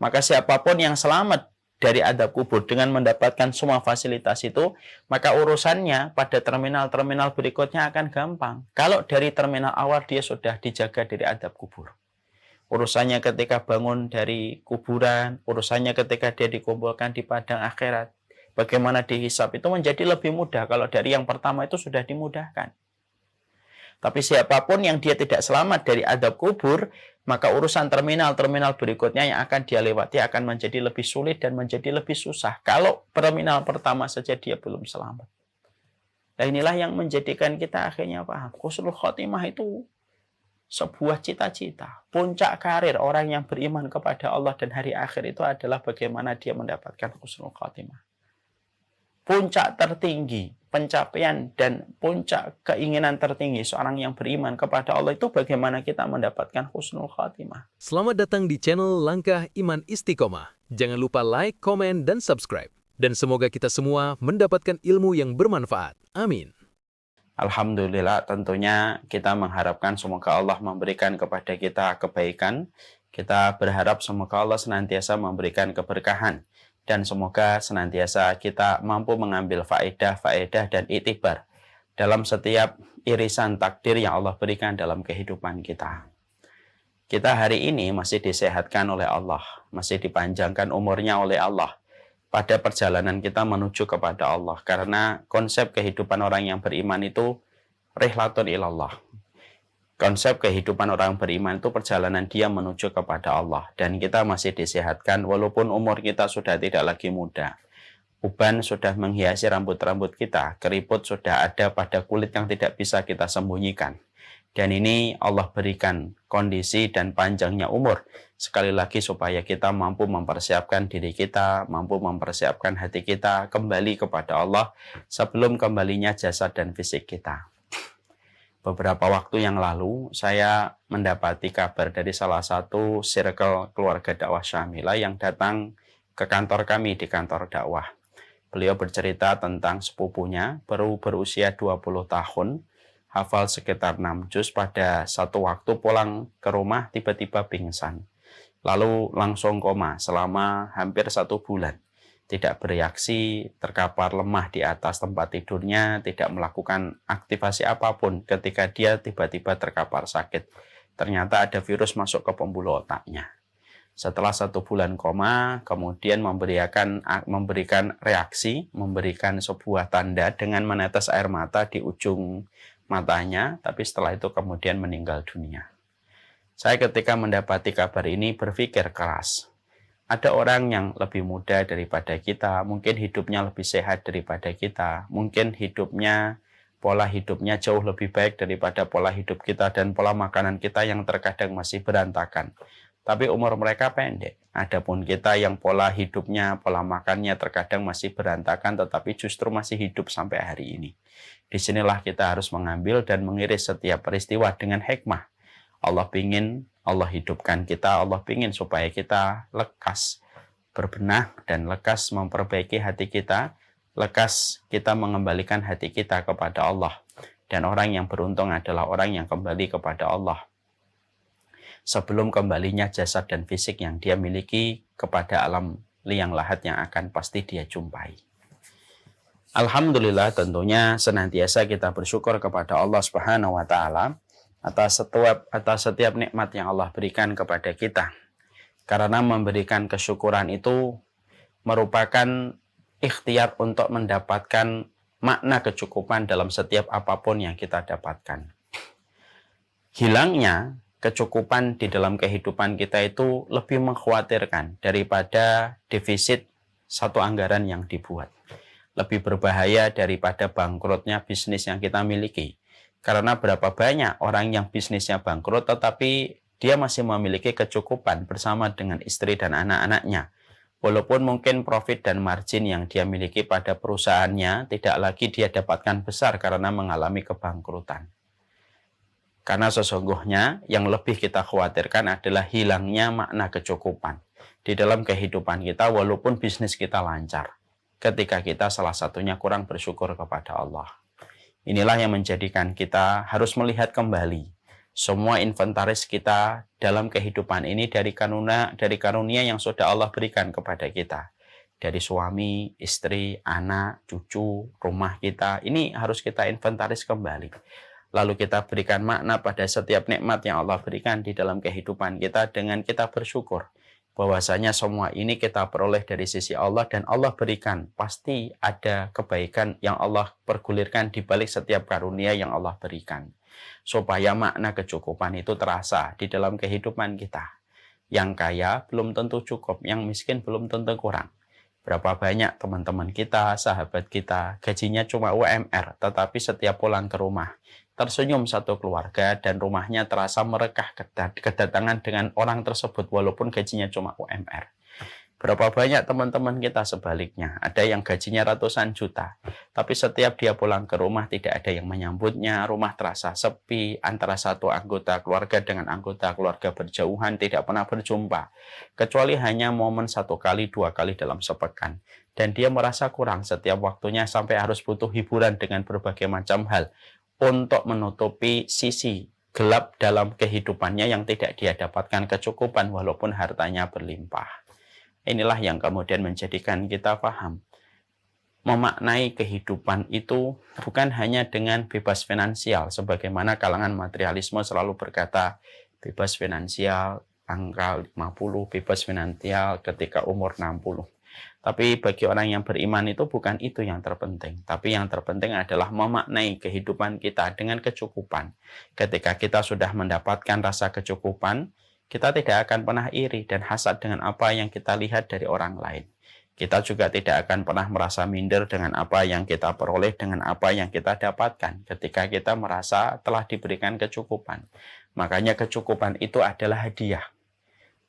Maka siapapun yang selamat dari adab kubur dengan mendapatkan semua fasilitas itu, maka urusannya pada terminal-terminal berikutnya akan gampang. Kalau dari terminal awal dia sudah dijaga dari adab kubur. Urusannya ketika bangun dari kuburan, urusannya ketika dia dikumpulkan di padang akhirat, bagaimana dihisab itu menjadi lebih mudah kalau dari yang pertama itu sudah dimudahkan. Tapi siapapun yang dia tidak selamat dari adab kubur, maka urusan terminal-terminal berikutnya yang akan dia lewati akan menjadi lebih sulit dan menjadi lebih susah. Kalau terminal pertama saja dia belum selamat. Nah inilah yang menjadikan kita akhirnya paham. Husnul khotimah itu sebuah cita-cita. Puncak karir orang yang beriman kepada Allah dan hari akhir itu adalah bagaimana dia mendapatkan husnul khotimah. Puncak tertinggi, pencapaian dan puncak keinginan tertinggi seorang yang beriman kepada Allah itu bagaimana kita mendapatkan husnul khatimah. Selamat datang di channel Langkah Iman Istiqomah. Jangan lupa like, komen, dan subscribe. Dan semoga kita semua mendapatkan ilmu yang bermanfaat. Amin. Alhamdulillah, tentunya kita mengharapkan semoga Allah memberikan kepada kita kebaikan. Kita berharap semoga Allah senantiasa memberikan keberkahan. Dan semoga senantiasa kita mampu mengambil faedah dan iktibar dalam setiap irisan takdir yang Allah berikan dalam kehidupan kita. Kita hari ini masih disehatkan oleh Allah, masih dipanjangkan umurnya oleh Allah pada perjalanan kita menuju kepada Allah. Karena konsep kehidupan orang yang beriman itu rihlatun ilallah. Konsep kehidupan orang beriman itu perjalanan dia menuju kepada Allah. Dan kita masih disehatkan walaupun umur kita sudah tidak lagi muda. Uban sudah menghiasi rambut-rambut kita. Keriput sudah ada pada kulit yang tidak bisa kita sembunyikan. Dan ini Allah berikan kondisi dan panjangnya umur. Sekali lagi supaya kita mampu mempersiapkan diri kita, mampu mempersiapkan hati kita kembali kepada Allah sebelum kembalinya jasad dan fisik kita. Beberapa waktu yang lalu, saya mendapati kabar dari salah satu circle keluarga dakwah Syamilah yang datang ke kantor kami di kantor dakwah. Beliau bercerita tentang sepupunya, baru berusia 20 tahun, hafal sekitar 6 juz, pada satu waktu pulang ke rumah tiba-tiba pingsan. Lalu langsung koma selama hampir 1 bulan. Tidak bereaksi, terkapar lemah di atas tempat tidurnya, tidak melakukan aktivasi apapun ketika dia tiba-tiba terkapar sakit. Ternyata ada virus masuk ke pembuluh otaknya. Setelah 1 bulan koma, kemudian memberikan reaksi, memberikan sebuah tanda dengan menetes air mata di ujung matanya, tapi setelah itu kemudian meninggal dunia. Saya ketika mendapati kabar ini berpikir keras. Ada orang yang lebih muda daripada kita, mungkin hidupnya lebih sehat daripada kita, mungkin pola hidupnya jauh lebih baik daripada pola hidup kita dan pola makanan kita yang terkadang masih berantakan. Tapi umur mereka pendek. Adapun kita yang pola hidupnya, pola makannya terkadang masih berantakan tetapi justru masih hidup sampai hari ini. Disinilah kita harus mengambil dan mengiris setiap peristiwa dengan hikmah. Allah hidupkan kita, Allah ingin supaya kita lekas berbenah dan lekas memperbaiki hati kita, lekas kita mengembalikan hati kita kepada Allah. Dan orang yang beruntung adalah orang yang kembali kepada Allah sebelum kembalinya jasad dan fisik yang dia miliki kepada alam liang lahat yang akan pasti dia jumpai. Alhamdulillah, tentunya senantiasa kita bersyukur kepada Allah Subhanahu wa Ta'ala atas setiap nikmat yang Allah berikan kepada kita. Karena memberikan kesyukuran itu merupakan ikhtiar untuk mendapatkan makna kecukupan dalam setiap apapun yang kita dapatkan. Hilangnya kecukupan di dalam kehidupan kita itu lebih mengkhawatirkan daripada defisit satu anggaran yang dibuat. Lebih berbahaya daripada bangkrutnya bisnis yang kita miliki. Karena berapa banyak orang yang bisnisnya bangkrut tetapi dia masih memiliki kecukupan bersama dengan istri dan anak-anaknya. Walaupun mungkin profit dan margin yang dia miliki pada perusahaannya tidak lagi dia dapatkan besar karena mengalami kebangkrutan. Karena sesungguhnya yang lebih kita khawatirkan adalah hilangnya makna kecukupan di dalam kehidupan kita walaupun bisnis kita lancar. Ketika kita salah satunya kurang bersyukur kepada Allah. Inilah yang menjadikan kita harus melihat kembali Semua inventaris kita dalam kehidupan ini dari karunia yang sudah Allah berikan kepada kita. Dari suami, istri, anak, cucu, rumah kita. Ini harus kita inventaris kembali. Lalu kita berikan makna pada setiap nikmat yang Allah berikan di dalam kehidupan kita dengan kita bersyukur. Bahwasanya semua ini kita peroleh dari sisi Allah dan Allah berikan. Pasti ada kebaikan yang Allah pergulirkan di balik setiap karunia yang Allah berikan. Supaya makna kecukupan itu terasa di dalam kehidupan kita. Yang kaya belum tentu cukup, yang miskin belum tentu kurang. Berapa banyak teman-teman kita, sahabat kita, gajinya cuma UMR, tetapi setiap pulang ke rumah, tersenyum satu keluarga dan rumahnya terasa merekah kedatangan dengan orang tersebut walaupun gajinya cuma UMR. Berapa banyak teman-teman kita sebaliknya, ada yang gajinya ratusan juta, tapi setiap dia pulang ke rumah tidak ada yang menyambutnya, rumah terasa sepi, antara satu anggota keluarga dengan anggota keluarga berjauhan, tidak pernah berjumpa, kecuali hanya momen 1 kali, 2 kali dalam sepekan. Dan dia merasa kurang setiap waktunya sampai harus butuh hiburan dengan berbagai macam hal untuk menutupi sisi gelap dalam kehidupannya yang tidak dia dapatkan kecukupan walaupun hartanya berlimpah. Inilah yang kemudian menjadikan kita paham. Memaknai kehidupan itu bukan hanya dengan bebas finansial, sebagaimana kalangan materialisme selalu berkata, bebas finansial, angka 50, bebas finansial ketika umur 60. Tapi bagi orang yang beriman itu bukan itu yang terpenting. Tapi yang terpenting adalah memaknai kehidupan kita dengan kecukupan. Ketika kita sudah mendapatkan rasa kecukupan, kita tidak akan pernah iri dan hasad dengan apa yang kita lihat dari orang lain. Kita juga tidak akan pernah merasa minder dengan apa yang kita peroleh, dengan apa yang kita dapatkan ketika kita merasa telah diberikan kecukupan. Makanya kecukupan itu adalah hadiah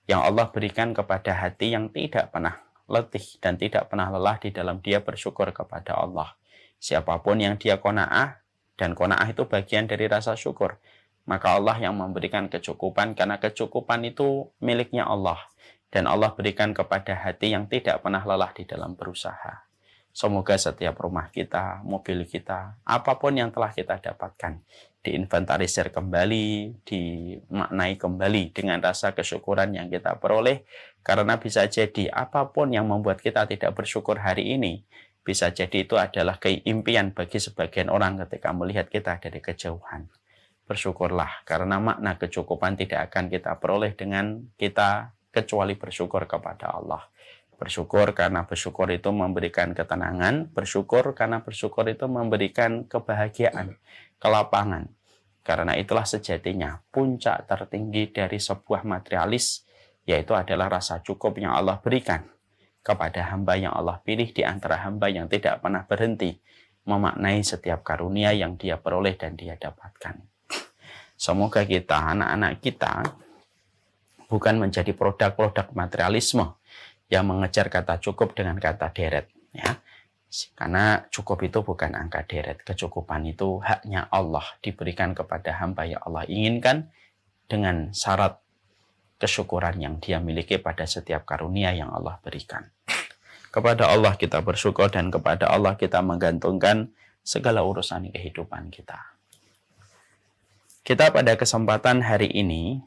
yang Allah berikan kepada hati yang tidak pernah letih dan tidak pernah lelah di dalam dia bersyukur kepada Allah. Siapapun yang dia qanaah, dan qanaah itu bagian dari rasa syukur, maka Allah yang memberikan kecukupan, karena kecukupan itu miliknya Allah. Dan Allah berikan kepada hati yang tidak pernah lelah di dalam berusaha. Semoga setiap rumah kita, mobil kita, apapun yang telah kita dapatkan, diinventarisir kembali, dimaknai kembali dengan rasa kesyukuran yang kita peroleh. Karena bisa jadi apapun yang membuat kita tidak bersyukur hari ini, bisa jadi itu adalah keimpian bagi sebagian orang ketika melihat kita dari kejauhan. Bersyukurlah, karena makna kecukupan tidak akan kita peroleh dengan kita kecuali bersyukur kepada Allah. Bersyukur karena bersyukur itu memberikan ketenangan, bersyukur karena bersyukur itu memberikan kebahagiaan, kelapangan. Karena itulah sejatinya puncak tertinggi dari sebuah materialis, yaitu adalah rasa cukup yang Allah berikan kepada hamba yang Allah pilih di antara hamba yang tidak pernah berhenti memaknai setiap karunia yang dia peroleh dan dia dapatkan. Semoga kita, anak-anak kita, bukan menjadi produk-produk materialisme yang mengejar kata cukup dengan kata deret. Ya. Karena cukup itu bukan angka deret. Kecukupan itu haknya Allah, diberikan kepada hamba yang Allah inginkan dengan syarat kesyukuran yang dia miliki pada setiap karunia yang Allah berikan. Kepada Allah kita bersyukur dan kepada Allah kita menggantungkan segala urusan kehidupan kita. Kita pada kesempatan hari ini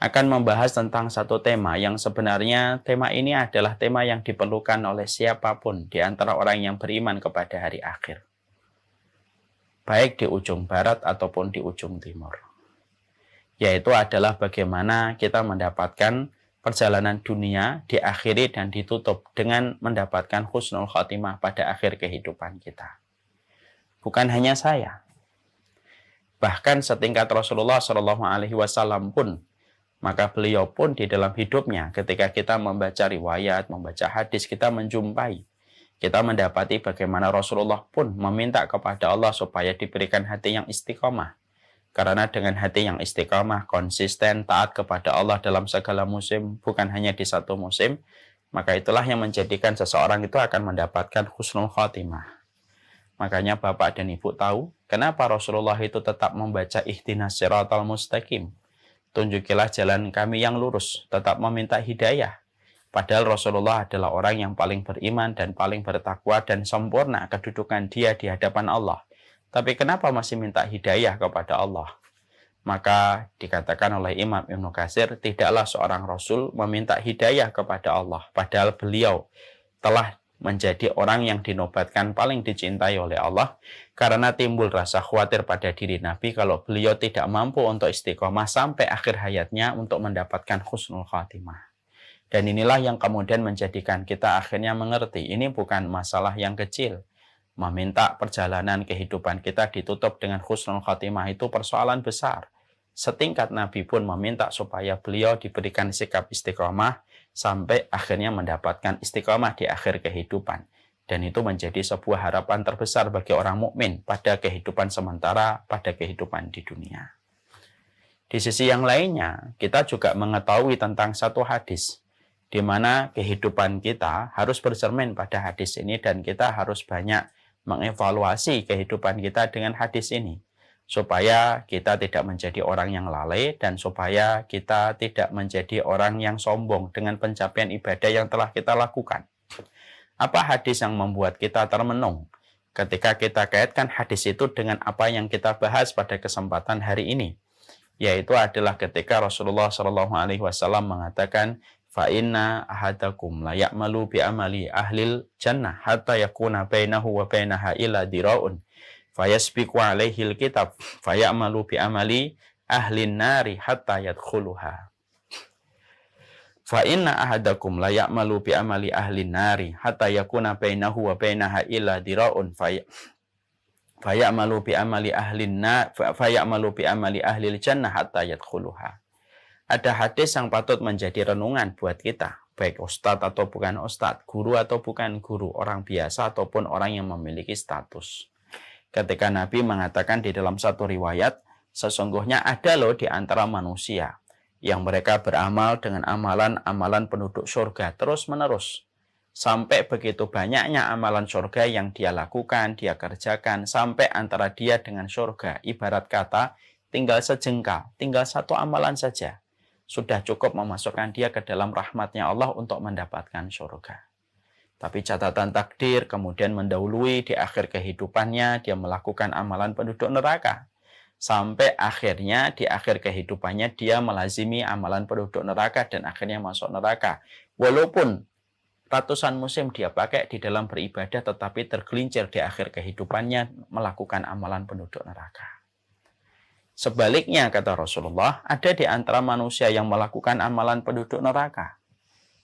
akan membahas tentang satu tema yang sebenarnya tema ini adalah tema yang diperlukan oleh siapapun di antara orang yang beriman kepada hari akhir. Baik di ujung barat ataupun di ujung timur. Yaitu adalah bagaimana kita mendapatkan perjalanan dunia diakhiri dan ditutup dengan mendapatkan husnul khotimah pada akhir kehidupan kita. Bukan hanya saya. Bahkan setingkat Rasulullah SAW pun, maka beliau pun di dalam hidupnya ketika kita membaca riwayat, membaca hadis, kita menjumpai, kita mendapati bagaimana Rasulullah pun meminta kepada Allah supaya diberikan hati yang istiqomah. Karena dengan hati yang istiqomah, konsisten, taat kepada Allah dalam segala musim, bukan hanya di satu musim, maka itulah yang menjadikan seseorang itu akan mendapatkan husnul khotimah. Makanya Bapak dan Ibu tahu, kenapa Rasulullah itu tetap membaca ihdinas siratal mustaqim. Tunjukilah jalan kami yang lurus, tetap meminta hidayah. Padahal Rasulullah adalah orang yang paling beriman dan paling bertakwa dan sempurna kedudukan dia di hadapan Allah. Tapi kenapa masih minta hidayah kepada Allah? Maka dikatakan oleh Imam Ibnu Katsir, tidaklah seorang Rasul meminta hidayah kepada Allah, padahal beliau telah menjadi orang yang dinobatkan paling dicintai oleh Allah, karena timbul rasa khawatir pada diri Nabi kalau beliau tidak mampu untuk istiqomah sampai akhir hayatnya untuk mendapatkan husnul khatimah. Dan inilah yang kemudian menjadikan kita akhirnya mengerti, ini bukan masalah yang kecil. Meminta perjalanan kehidupan kita ditutup dengan husnul khatimah itu persoalan besar. Setingkat Nabi pun meminta supaya beliau diberikan sikap istiqomah sampai akhirnya mendapatkan istiqomah di akhir kehidupan. Dan itu menjadi sebuah harapan terbesar bagi orang mukmin pada kehidupan sementara, pada kehidupan di dunia. Di sisi yang lainnya, kita juga mengetahui tentang satu hadis, di mana kehidupan kita harus bercermin pada hadis ini dan kita harus banyak mengevaluasi kehidupan kita dengan hadis ini, supaya kita tidak menjadi orang yang lalai dan supaya kita tidak menjadi orang yang sombong dengan pencapaian ibadah yang telah kita lakukan. Apa hadis yang membuat kita termenung ketika kita kaitkan hadis itu dengan apa yang kita bahas pada kesempatan hari ini? Yaitu adalah ketika Rasulullah SAW mengatakan, fa inna ahadakum la ya'malu bi amali ahlil jannah hatta yakuna bainahu wa bainaha illa diraun fayasbiqu alaihil kitab fayamalu bi amali ahlin nari hatta yadkhuluha. Fa inna ahadakum la ya'malu bi amali ahlin nari hatta yakuna bainahu wa bainaha illa diraun fayamalu bi amali ahlin nar fayamalu bi amali ahlil jannah hatta yadkhuluha. Ada hadis yang patut menjadi renungan buat kita, baik ustadz atau bukan ustadz, guru atau bukan guru, orang biasa ataupun orang yang memiliki status. Ketika Nabi mengatakan di dalam satu riwayat, sesungguhnya ada loh di antara manusia yang mereka beramal dengan amalan-amalan penduduk surga terus-menerus. Sampai begitu banyaknya amalan surga yang dia lakukan, dia kerjakan, sampai antara dia dengan surga, ibarat kata, tinggal sejengkal, tinggal satu amalan saja. Sudah cukup memasukkan dia ke dalam rahmatnya Allah untuk mendapatkan surga. Tapi catatan takdir kemudian mendahului di akhir kehidupannya, dia melakukan amalan penduduk neraka. Sampai akhirnya di akhir kehidupannya dia melazimi amalan penduduk neraka dan akhirnya masuk neraka. Walaupun ratusan musim dia pakai di dalam beribadah, tetapi tergelincir di akhir kehidupannya melakukan amalan penduduk neraka. Sebaliknya, kata Rasulullah, ada di antara manusia yang melakukan amalan penduduk neraka.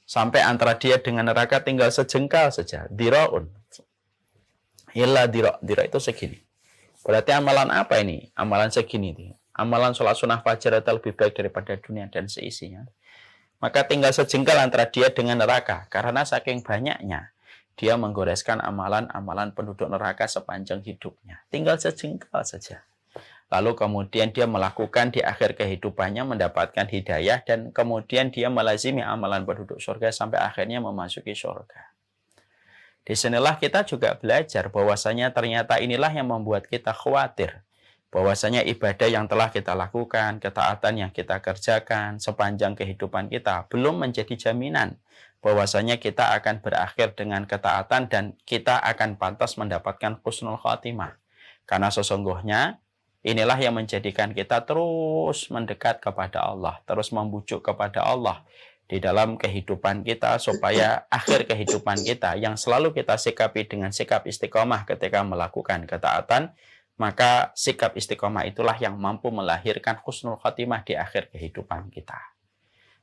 Sampai antara dia dengan neraka tinggal sejengkal saja. Diraun. Illa dira. Dira itu segini. Berarti amalan apa ini? Amalan segini. Amalan sholat sunnah fajar itu lebih baik daripada dunia dan seisinya. Maka tinggal sejengkal antara dia dengan neraka. Karena saking banyaknya, dia menggoreskan amalan-amalan penduduk neraka sepanjang hidupnya. Tinggal sejengkal saja. Lalu kemudian dia melakukan di akhir kehidupannya mendapatkan hidayah dan kemudian dia melazimi amalan penduduk surga sampai akhirnya memasuki surga. Di sinilah kita juga belajar bahwasanya ternyata inilah yang membuat kita khawatir. Bahwasanya ibadah yang telah kita lakukan, ketaatan yang kita kerjakan sepanjang kehidupan kita belum menjadi jaminan bahwasanya kita akan berakhir dengan ketaatan dan kita akan pantas mendapatkan husnul khatimah. Karena sesungguhnya inilah yang menjadikan kita terus mendekat kepada Allah, terus membujuk kepada Allah di dalam kehidupan kita supaya akhir kehidupan kita yang selalu kita sikapi dengan sikap istiqomah ketika melakukan ketaatan, maka sikap istiqomah itulah yang mampu melahirkan husnul khatimah di akhir kehidupan kita.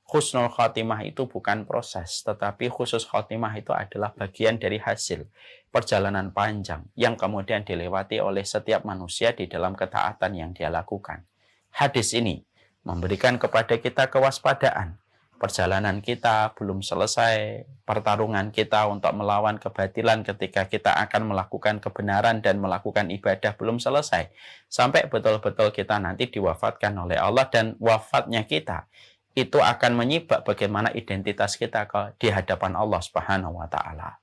Husnul khatimah itu bukan proses, tetapi khusus khatimah itu adalah bagian dari hasil perjalanan panjang yang kemudian dilewati oleh setiap manusia di dalam ketaatan yang dia lakukan. Hadis ini memberikan kepada kita kewaspadaan. Perjalanan kita belum selesai, pertarungan kita untuk melawan kebatilan ketika kita akan melakukan kebenaran dan melakukan ibadah belum selesai. Sampai betul-betul kita nanti diwafatkan oleh Allah dan wafatnya kita itu akan menyibak bagaimana identitas kita di hadapan Allah Subhanahu wa taala.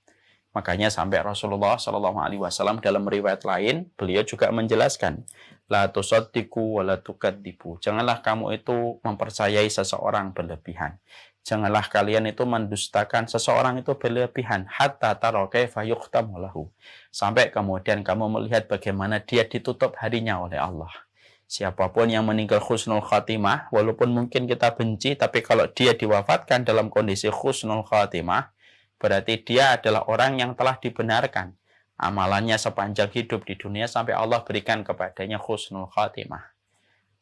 Makanya sampai Rasulullah SAW dalam riwayat lain, beliau juga menjelaskan, la tusaddiqu wa la tukadzibu. Janganlah kamu itu mempercayai seseorang berlebihan. Janganlah kalian itu mendustakan seseorang itu berlebihan hatta tara kaifa yukhtamu lahu. Sampai kemudian kamu melihat bagaimana dia ditutup harinya oleh Allah. Siapapun yang meninggal husnul khatimah, walaupun mungkin kita benci, tapi kalau dia diwafatkan dalam kondisi husnul khatimah, berarti dia adalah orang yang telah dibenarkan amalannya sepanjang hidup di dunia sampai Allah berikan kepadanya husnul khatimah.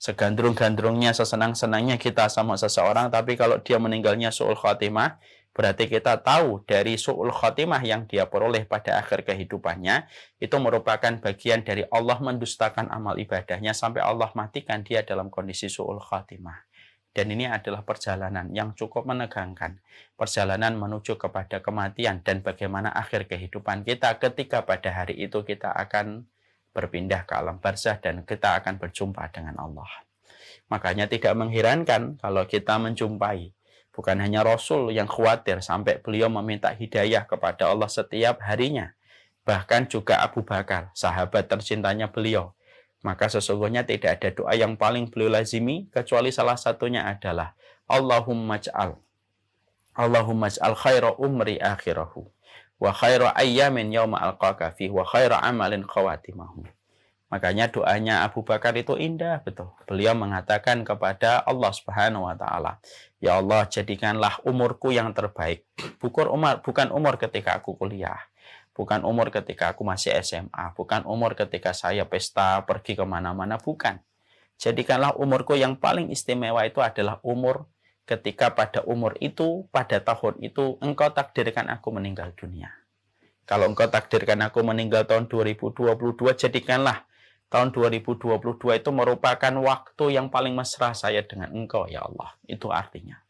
Segandrung-gandrungnya, sesenang-senangnya kita sama seseorang, tapi kalau dia meninggalnya su'ul khatimah, berarti kita tahu dari su'ul khatimah yang dia peroleh pada akhir kehidupannya, itu merupakan bagian dari Allah mendustakan amal ibadahnya sampai Allah matikan dia dalam kondisi su'ul khatimah. Dan ini adalah perjalanan yang cukup menegangkan. Perjalanan menuju kepada kematian dan bagaimana akhir kehidupan kita ketika pada hari itu kita akan berpindah ke alam barzah dan kita akan berjumpa dengan Allah. Makanya tidak mengherankan kalau kita menjumpai bukan hanya Rasul yang khawatir sampai beliau meminta hidayah kepada Allah setiap harinya, bahkan juga Abu Bakar, sahabat tercintanya beliau. Maka sesungguhnya tidak ada doa yang paling beliau lazimi kecuali salah satunya adalah Allahumma ij'al khaira umri akhirahu wa khaira ayyamin yawma alqaka fi wa khaira amalin khawatimahu. Makanya doanya Abu Bakar itu indah betul. Beliau mengatakan kepada Allah Subhanahu wa taala, "Ya Allah, jadikanlah umurku yang terbaik. Bukan umur ketika aku kuliah, bukan umur ketika aku masih SMA, bukan umur ketika saya pesta pergi kemana-mana, bukan. Jadikanlah umurku yang paling istimewa itu adalah umur ketika pada umur itu, pada tahun itu, engkau takdirkan aku meninggal dunia. Kalau engkau takdirkan aku meninggal tahun 2022, jadikanlah tahun 2022 itu merupakan waktu yang paling mesra saya dengan engkau, ya Allah." Itu artinya.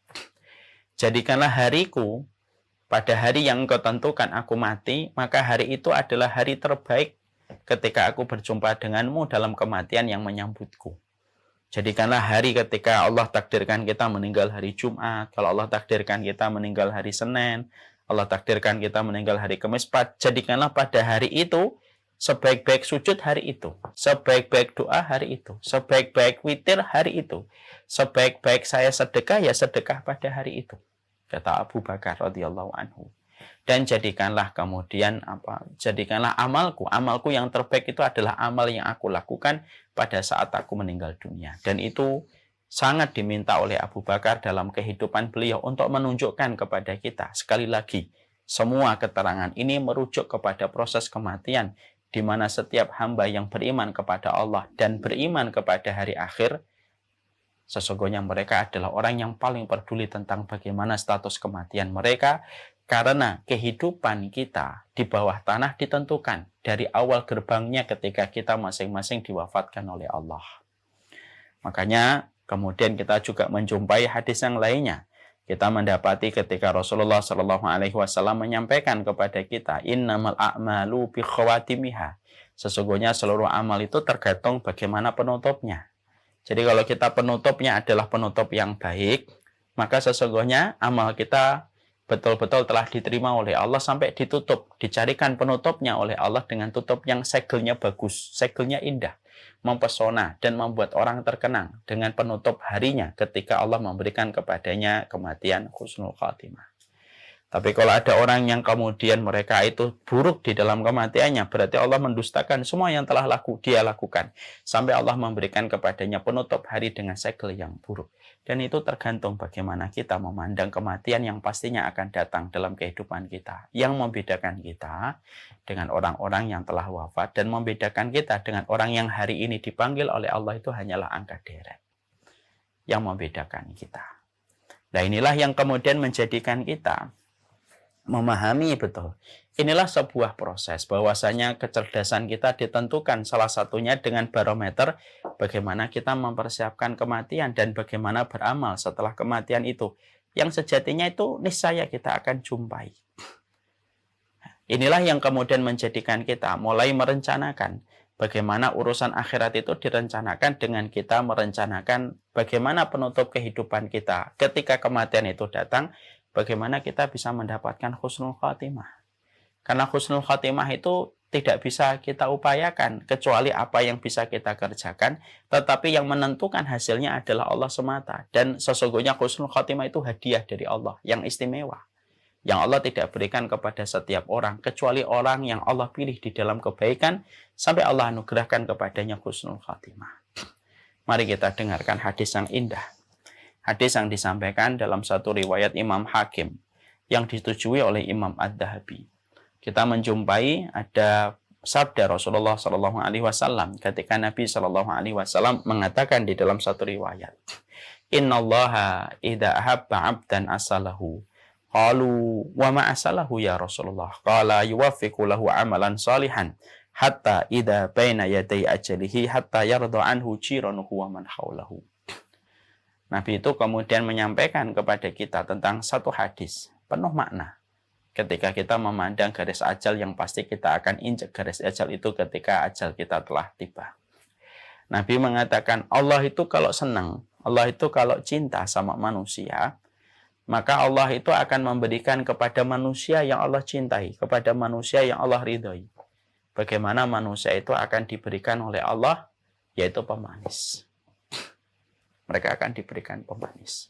Jadikanlah hariku, pada hari yang engkau tentukan aku mati, maka hari itu adalah hari terbaik ketika aku berjumpa denganmu dalam kematian yang menyambutku. Jadikanlah hari ketika Allah takdirkan kita meninggal hari Jumat, kalau Allah takdirkan kita meninggal hari Senin, Allah takdirkan kita meninggal hari Kamis, jadikanlah pada hari itu sebaik-baik sujud hari itu, sebaik-baik doa hari itu, sebaik-baik witir hari itu, sebaik-baik saya sedekah ya sedekah pada hari itu, kata Abu Bakar radhiyallahu anhu. Dan jadikanlah kemudian jadikanlah amalku yang terbaik itu adalah amal yang aku lakukan pada saat aku meninggal dunia. Dan itu sangat diminta oleh Abu Bakar dalam kehidupan beliau untuk menunjukkan kepada kita. Sekali lagi, semua keterangan ini merujuk kepada proses kematian, di mana setiap hamba yang beriman kepada Allah dan beriman kepada hari akhir, sesungguhnya mereka adalah orang yang paling peduli tentang bagaimana status kematian mereka, karena kehidupan kita di bawah tanah ditentukan dari awal gerbangnya ketika kita masing-masing diwafatkan oleh Allah. Makanya kemudian kita juga menjumpai hadis yang lainnya. Kita mendapati ketika Rasulullah Shallallahu Alaihi Wasallam menyampaikan kepada kita, innamal a'malu bi khawatimiha. Sesungguhnya seluruh amal itu tergantung bagaimana penutupnya. Jadi kalau kita penutupnya adalah penutup yang baik, maka sesungguhnya amal kita betul-betul telah diterima oleh Allah sampai ditutup, dicarikan penutupnya oleh Allah dengan tutup yang segelnya bagus, segelnya indah, mempesona dan membuat orang terkenang dengan penutup harinya ketika Allah memberikan kepadanya kematian husnul khatimah. Tapi kalau ada orang yang kemudian mereka itu buruk di dalam kematiannya, berarti Allah mendustakan semua yang telah dia lakukan. Sampai Allah memberikan kepadanya penutup hari dengan segel yang buruk. Dan itu tergantung bagaimana kita memandang kematian yang pastinya akan datang dalam kehidupan kita. Yang membedakan kita dengan orang-orang yang telah wafat dan membedakan kita dengan orang yang hari ini dipanggil oleh Allah itu hanyalah angka deret. Yang membedakan kita. Nah inilah yang kemudian menjadikan kita memahami betul. Inilah sebuah proses bahwasanya kecerdasan kita ditentukan salah satunya dengan barometer bagaimana kita mempersiapkan kematian dan bagaimana beramal setelah kematian itu. Yang sejatinya itu niscaya kita akan jumpai. Inilah yang kemudian menjadikan kita mulai merencanakan bagaimana urusan akhirat itu direncanakan dengan kita merencanakan bagaimana penutup kehidupan kita ketika kematian itu datang. Bagaimana kita bisa mendapatkan husnul khatimah. Karena husnul khatimah itu tidak bisa kita upayakan, kecuali apa yang bisa kita kerjakan, tetapi yang menentukan hasilnya adalah Allah semata. Dan sesungguhnya husnul khatimah itu hadiah dari Allah, yang istimewa. Yang Allah tidak berikan kepada setiap orang, kecuali orang yang Allah pilih di dalam kebaikan, sampai Allah anugerahkan kepadanya husnul khatimah. Mari kita dengarkan hadis yang indah. Hadis yang disampaikan dalam satu riwayat Imam Hakim yang disetujui oleh Imam Ad-Dahabi. Kita menjumpai ada sabda Rasulullah Shallallahu Alaihi Wasallam ketika Nabi Shallallahu Alaihi Wasallam mengatakan di dalam satu riwayat, Innallaha idza ahabba 'abdan asalahu. Qalu wa ma asalahu ya Rasulullah? Qala yuwaffiqu lahu amalan salihan hatta idza baina yaday ajalihi hatta yarda anhu jiranuhu wa man haulahu. Nabi itu kemudian menyampaikan kepada kita tentang satu hadis penuh makna. Ketika kita memandang garis ajal yang pasti kita akan injak garis ajal itu ketika ajal kita telah tiba. Nabi mengatakan Allah itu kalau senang, Allah itu kalau cinta sama manusia, maka Allah itu akan memberikan kepada manusia yang Allah cintai, kepada manusia yang Allah ridhoi. Bagaimana manusia itu akan diberikan oleh Allah, yaitu pemanis. Mereka akan diberikan pemanis.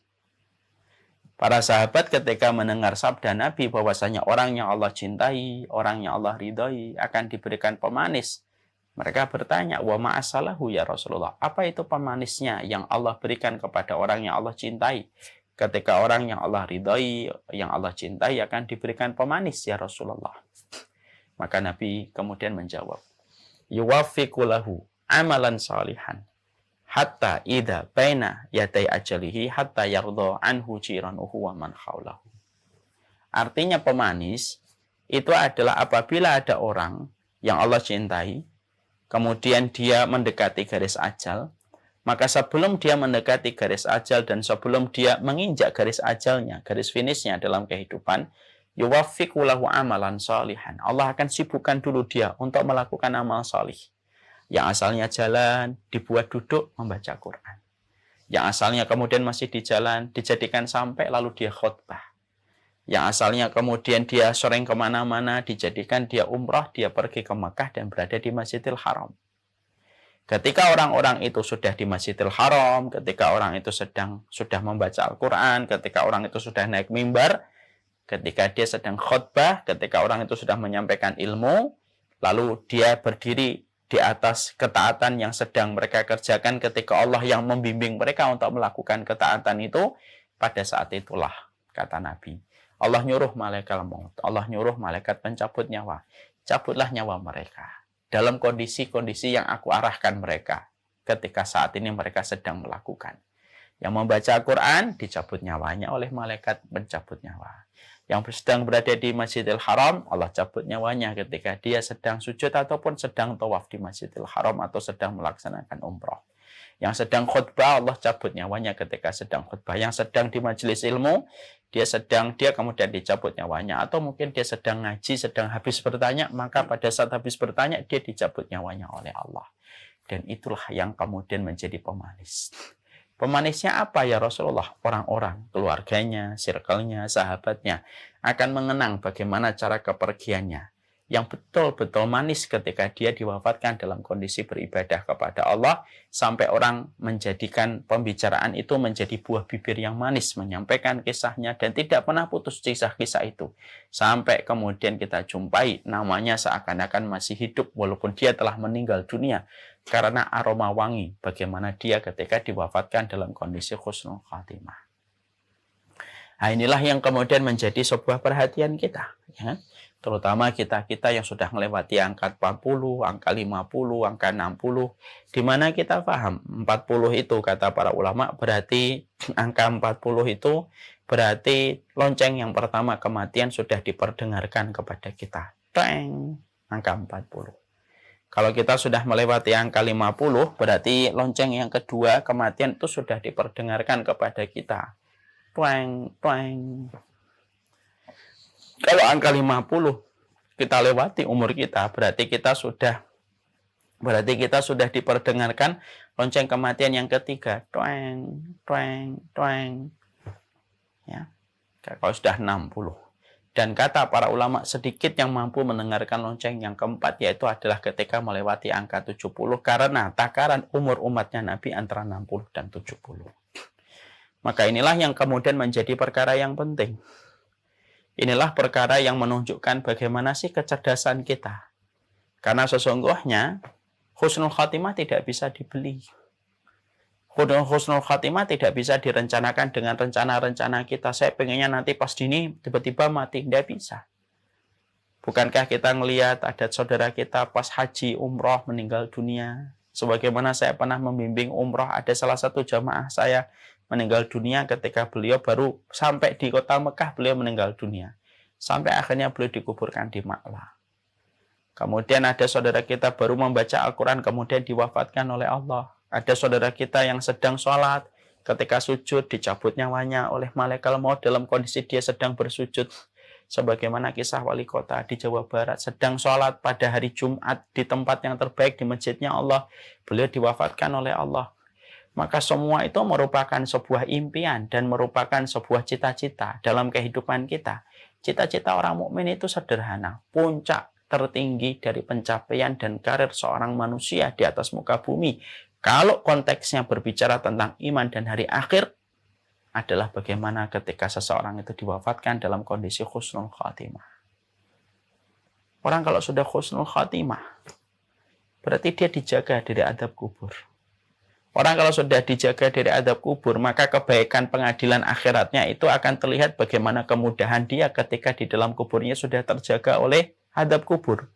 Para sahabat ketika mendengar sabda Nabi bahwasanya orang yang Allah cintai, orang yang Allah ridhoi akan diberikan pemanis. Mereka bertanya, wa ma'asalahu ya Rasulullah? Apa itu pemanisnya yang Allah berikan kepada orang yang Allah cintai? Ketika orang yang Allah ridhai, yang Allah cintai akan diberikan pemanis ya Rasulullah. Maka Nabi kemudian menjawab, yuwaffiqu lahu amalan salihan hatta idza baina yaday ajalihi hatta yarda anhu jiranuhu wa man haulahu. Artinya pemanis itu adalah apabila ada orang yang Allah cintai, kemudian dia mendekati garis ajal, maka sebelum dia mendekati garis ajal dan sebelum dia menginjak garis ajalnya, garis finishnya dalam kehidupan, yuwaffiqu lahu amalan salihan. Allah akan sibukkan dulu dia untuk melakukan amal salih. Yang asalnya jalan, dibuat duduk membaca Quran. Yang asalnya kemudian masih di jalan, dijadikan sampai lalu dia khutbah. Yang asalnya kemudian dia sering kemana-mana, dijadikan dia umrah, dia pergi ke Mekah dan berada di Masjidil Haram. Ketika orang-orang itu sudah di Masjidil Haram, ketika orang itu sudah membaca Al-Quran, ketika orang itu sudah naik mimbar, ketika dia sedang khutbah, ketika orang itu sudah menyampaikan ilmu, lalu dia berdiri di atas ketaatan yang sedang mereka kerjakan ketika Allah yang membimbing mereka untuk melakukan ketaatan itu, pada saat itulah, kata Nabi, Allah nyuruh malaikat maut, Allah nyuruh malaikat pencabut nyawa, cabutlah nyawa mereka. Dalam kondisi-kondisi yang aku arahkan mereka ketika saat ini mereka sedang melakukan. Yang membaca Al-Quran, dicabut nyawanya oleh malaikat pencabut nyawa. Yang sedang berada di Masjidil Haram, Allah cabut nyawanya ketika dia sedang sujud ataupun sedang tawaf di Masjidil Haram atau sedang melaksanakan umroh. Yang sedang khutbah, Allah cabut nyawanya ketika sedang khutbah. Yang sedang di majelis ilmu, dia kemudian dicabut nyawanya. Atau mungkin dia sedang ngaji, sedang habis bertanya, maka pada saat habis bertanya, dia dicabut nyawanya oleh Allah. Dan itulah yang kemudian menjadi pemanis. Pemanisnya apa ya Rasulullah? Orang-orang, keluarganya, circle-nya, sahabatnya akan mengenang bagaimana cara kepergiannya yang betul-betul manis ketika dia diwafatkan dalam kondisi beribadah kepada Allah, sampai orang menjadikan pembicaraan itu menjadi buah bibir yang manis, menyampaikan kisahnya dan tidak pernah putus kisah-kisah itu. Sampai kemudian kita jumpai namanya seakan-akan masih hidup walaupun dia telah meninggal dunia, karena aroma wangi bagaimana dia ketika diwafatkan dalam kondisi husnul khatimah. Nah, inilah yang kemudian menjadi sebuah perhatian kita, ya. Terutama kita-kita yang sudah melewati angka 40, angka 50, angka 60, di mana kita paham 40 itu kata para ulama berarti angka 40 itu berarti lonceng yang pertama kematian sudah diperdengarkan kepada kita. Teng, angka 40. Kalau kita sudah melewati angka 50, berarti lonceng yang kedua kematian itu sudah diperdengarkan kepada kita. Twang, twang. Kalau angka 50 kita lewati umur kita, berarti kita sudah diperdengarkan lonceng kematian yang ketiga. Twang, twang, twang. Ya. Kalau sudah 60. Dan kata para ulama sedikit yang mampu mendengarkan lonceng yang keempat, yaitu adalah ketika melewati angka 70, karena takaran umur umatnya Nabi antara 60 dan 70. Maka inilah yang kemudian menjadi perkara yang penting. Inilah perkara yang menunjukkan bagaimana sih kecerdasan kita. Karena sesungguhnya husnul khatimah tidak bisa dibeli. Husnul khatimah tidak bisa direncanakan dengan rencana-rencana kita. Saya pengennya nanti pas dini tiba-tiba mati. Tidak bisa. Bukankah kita ngelihat ada saudara kita pas haji umroh meninggal dunia? Sebagaimana saya pernah membimbing umroh, ada salah satu jamaah saya meninggal dunia ketika beliau baru sampai di kota Mekah, beliau meninggal dunia. Sampai akhirnya beliau dikuburkan di Ma'la. Kemudian ada saudara kita baru membaca Al-Quran, kemudian diwafatkan oleh Allah. Ada saudara kita yang sedang sholat, ketika sujud dicabut nyawanya oleh malaikat maut dalam kondisi dia sedang bersujud. Sebagaimana kisah wali kota di Jawa Barat, sedang sholat pada hari Jumat di tempat yang terbaik di masjidnya Allah, beliau diwafatkan oleh Allah. Maka semua itu merupakan sebuah impian dan merupakan sebuah cita-cita dalam kehidupan kita. Cita-cita orang mukmin itu sederhana. Puncak tertinggi dari pencapaian dan karir seorang manusia di atas muka bumi, kalau konteksnya berbicara tentang iman dan hari akhir, adalah bagaimana ketika seseorang itu diwafatkan dalam kondisi husnul khatimah. Orang kalau sudah husnul khatimah, berarti dia dijaga dari adab kubur. Orang kalau sudah dijaga dari adab kubur, maka kebaikan pengadilan akhiratnya itu akan terlihat bagaimana kemudahan dia ketika di dalam kuburnya sudah terjaga oleh adab kubur.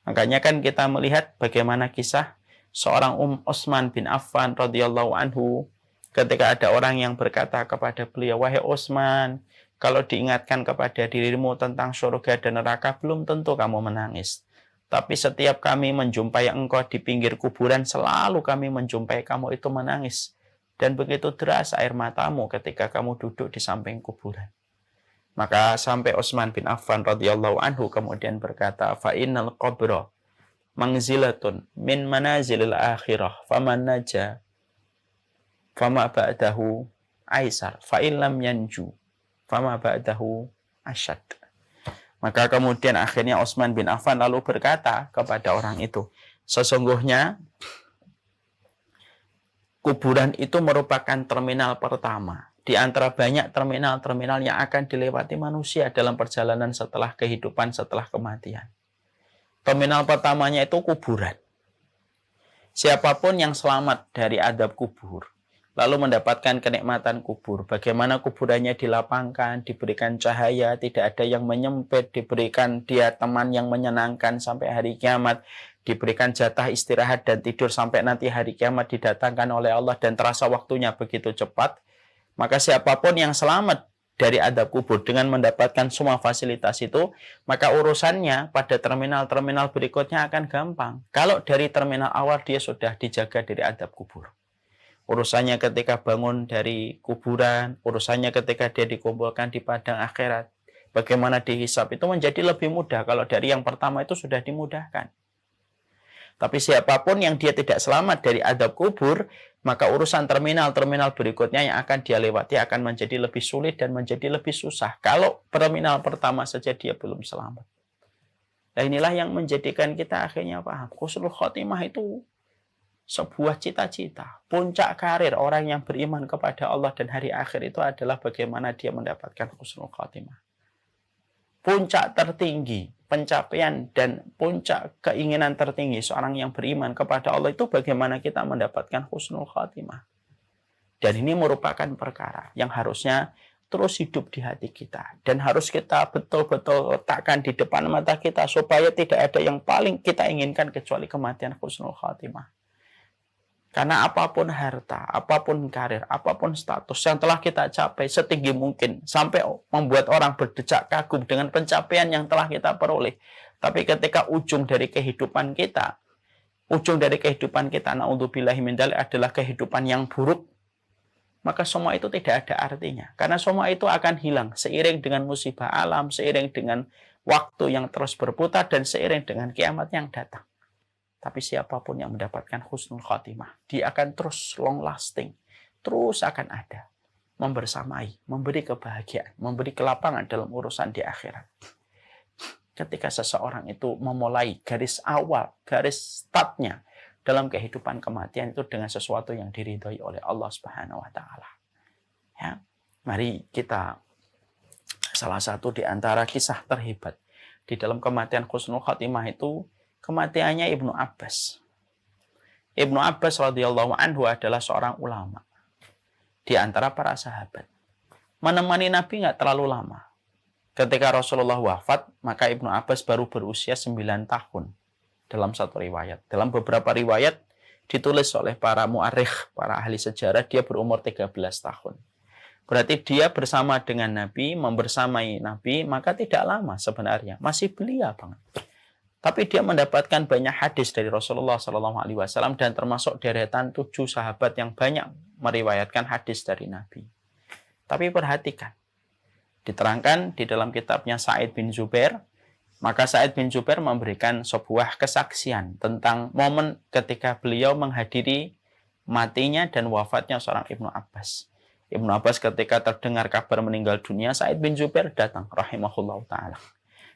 Makanya kan kita melihat bagaimana kisah seorang Utsman bin Affan radhiyallahu anhu, ketika ada orang yang berkata kepada beliau, "Wahai Utsman, kalau diingatkan kepada dirimu tentang surga dan neraka, belum tentu kamu menangis. Tapi setiap kami menjumpai engkau di pinggir kuburan, selalu kami menjumpai kamu itu menangis. Dan begitu deras air matamu ketika kamu duduk di samping kuburan." Maka sampai Utsman bin Affan radhiyallahu anhu kemudian berkata, "Fa innal qabra manzilatun min manazilil akhirah, faman naja fama ba'dahu aisar, fa illam yanju fama ba'dahu asyad." Maka kemudian akhirnya Utsman bin Affan lalu berkata kepada orang itu, sesungguhnya kuburan itu merupakan terminal pertama di antara banyak terminal-terminal yang akan dilewati manusia dalam perjalanan setelah kehidupan, setelah kematian. Terminal pertamanya itu kuburan. Siapapun yang selamat dari adab kubur, lalu mendapatkan kenikmatan kubur, bagaimana kuburannya dilapangkan, diberikan cahaya, tidak ada yang menyempit, diberikan dia teman yang menyenangkan sampai hari kiamat, diberikan jatah istirahat dan tidur sampai nanti hari kiamat didatangkan oleh Allah dan terasa waktunya begitu cepat. Maka siapapun yang selamat dari adab kubur dengan mendapatkan semua fasilitas itu, maka urusannya pada terminal-terminal berikutnya akan gampang. Kalau dari terminal awal dia sudah dijaga dari adab kubur, urusannya ketika bangun dari kuburan, urusannya ketika dia dikumpulkan di padang akhirat, bagaimana dihisab itu menjadi lebih mudah kalau dari yang pertama itu sudah dimudahkan. Tapi siapapun yang dia tidak selamat dari adab kubur, maka urusan terminal-terminal berikutnya yang akan dia lewati akan menjadi lebih sulit dan menjadi lebih susah. Kalau terminal pertama saja dia belum selamat. Nah inilah yang menjadikan kita akhirnya paham. Husnul khotimah itu sebuah cita-cita. Puncak karir orang yang beriman kepada Allah dan hari akhir itu adalah bagaimana dia mendapatkan husnul khotimah. Puncak tertinggi pencapaian dan puncak keinginan tertinggi seorang yang beriman kepada Allah itu bagaimana kita mendapatkan husnul khatimah. Dan ini merupakan perkara yang harusnya terus hidup di hati kita dan harus kita betul-betul letakkan di depan mata kita supaya tidak ada yang paling kita inginkan kecuali kematian husnul khatimah. Karena apapun harta, apapun karir, apapun status yang telah kita capai setinggi mungkin sampai membuat orang berdecak kagum dengan pencapaian yang telah kita peroleh. Tapi ketika ujung dari kehidupan kita, naudzubillahi min dzalik, adalah kehidupan yang buruk, maka semua itu tidak ada artinya. Karena semua itu akan hilang seiring dengan musibah alam, seiring dengan waktu yang terus berputar, dan seiring dengan kiamat yang datang. Tapi siapapun yang mendapatkan husnul khatimah, dia akan terus long lasting, terus akan ada, membersamai, memberi kebahagiaan, memberi kelapangan dalam urusan di akhirat. Ketika seseorang itu memulai garis awal, garis startnya dalam kehidupan kematian itu dengan sesuatu yang diridhoi oleh Allah Subhanahu wa taala. Ya, mari kita salah satu di antara kisah terhebat di dalam kematian husnul khatimah itu kematiannya Ibnu Abbas. Ibnu Abbas radhiyallahu anhu adalah seorang ulama di antara para sahabat. Menemani Nabi nggak terlalu lama. Ketika Rasulullah wafat, maka Ibnu Abbas baru berusia 9 tahun dalam satu riwayat. Dalam beberapa riwayat ditulis oleh para mu'arikh, para ahli sejarah, dia berumur 13 tahun. Berarti dia bersama dengan Nabi, membersamai Nabi, maka tidak lama sebenarnya, masih belia banget. Tapi dia mendapatkan banyak hadis dari Rasulullah SAW dan termasuk deretan 7 sahabat yang banyak meriwayatkan hadis dari Nabi. Tapi perhatikan, diterangkan di dalam kitabnya Sa'id bin Zubair, maka Sa'id bin Zubair memberikan sebuah kesaksian tentang momen ketika beliau menghadiri matinya dan wafatnya seorang Ibnu Abbas. Ibnu Abbas ketika terdengar kabar meninggal dunia, Sa'id bin Zubair datang rahimahullah ta'ala.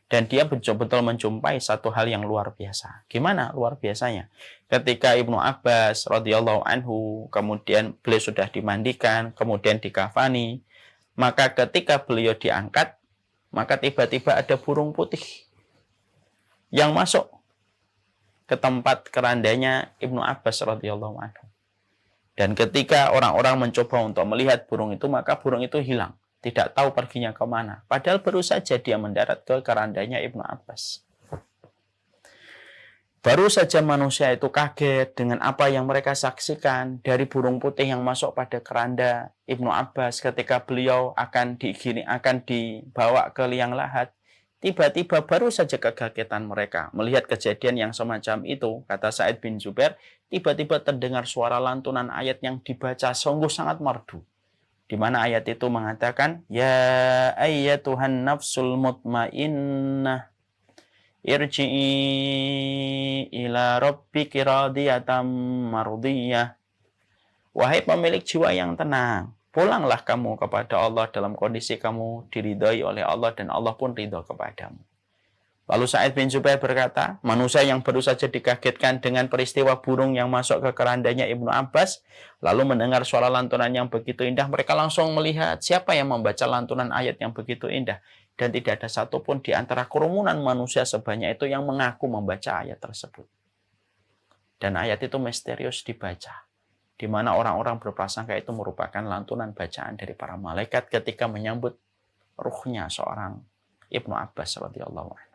Dan dia betul-betul menjumpai satu hal yang luar biasa. Gimana luar biasanya? Ketika Ibnu Abbas radhiyallahu anhu, kemudian beliau sudah dimandikan, kemudian dikafani, maka ketika beliau diangkat, maka tiba-tiba ada burung putih yang masuk ke tempat kerandanya Ibnu Abbas radhiyallahu anhu. Dan ketika orang-orang mencoba untuk melihat burung itu, maka burung itu hilang. Tidak tahu perginya kemana. Padahal baru saja dia mendarat ke kerandanya Ibnu Abbas. Baru saja manusia itu kaget dengan apa yang mereka saksikan dari burung putih yang masuk pada keranda Ibnu Abbas ketika beliau akan dibawa ke liang lahat. Tiba-tiba baru saja kekagetan mereka melihat kejadian yang semacam itu. Kata Sa'id bin Zubair, tiba-tiba terdengar suara lantunan ayat yang dibaca sungguh sangat merdu. Di mana ayat itu mengatakan, Ya ayyatuhan nafsul mutmainnah, irji'i ila rabbiki radiyatan mardiyah. Wahai pemilik jiwa yang tenang, pulanglah kamu kepada Allah dalam kondisi kamu diridhai oleh Allah dan Allah pun ridho kepadamu. Lalu Sa'id bin Zubair berkata, manusia yang baru saja dikagetkan dengan peristiwa burung yang masuk ke kerandanya Ibnu Abbas, lalu mendengar suara lantunan yang begitu indah, mereka langsung melihat siapa yang membaca lantunan ayat yang begitu indah. Dan tidak ada satupun di antara kerumunan manusia sebanyak itu yang mengaku membaca ayat tersebut. Dan ayat itu misterius dibaca, di mana orang-orang berprasangka itu merupakan lantunan bacaan dari para malaikat ketika menyambut ruhnya seorang Ibnu Abbas radhiyallahu anhu.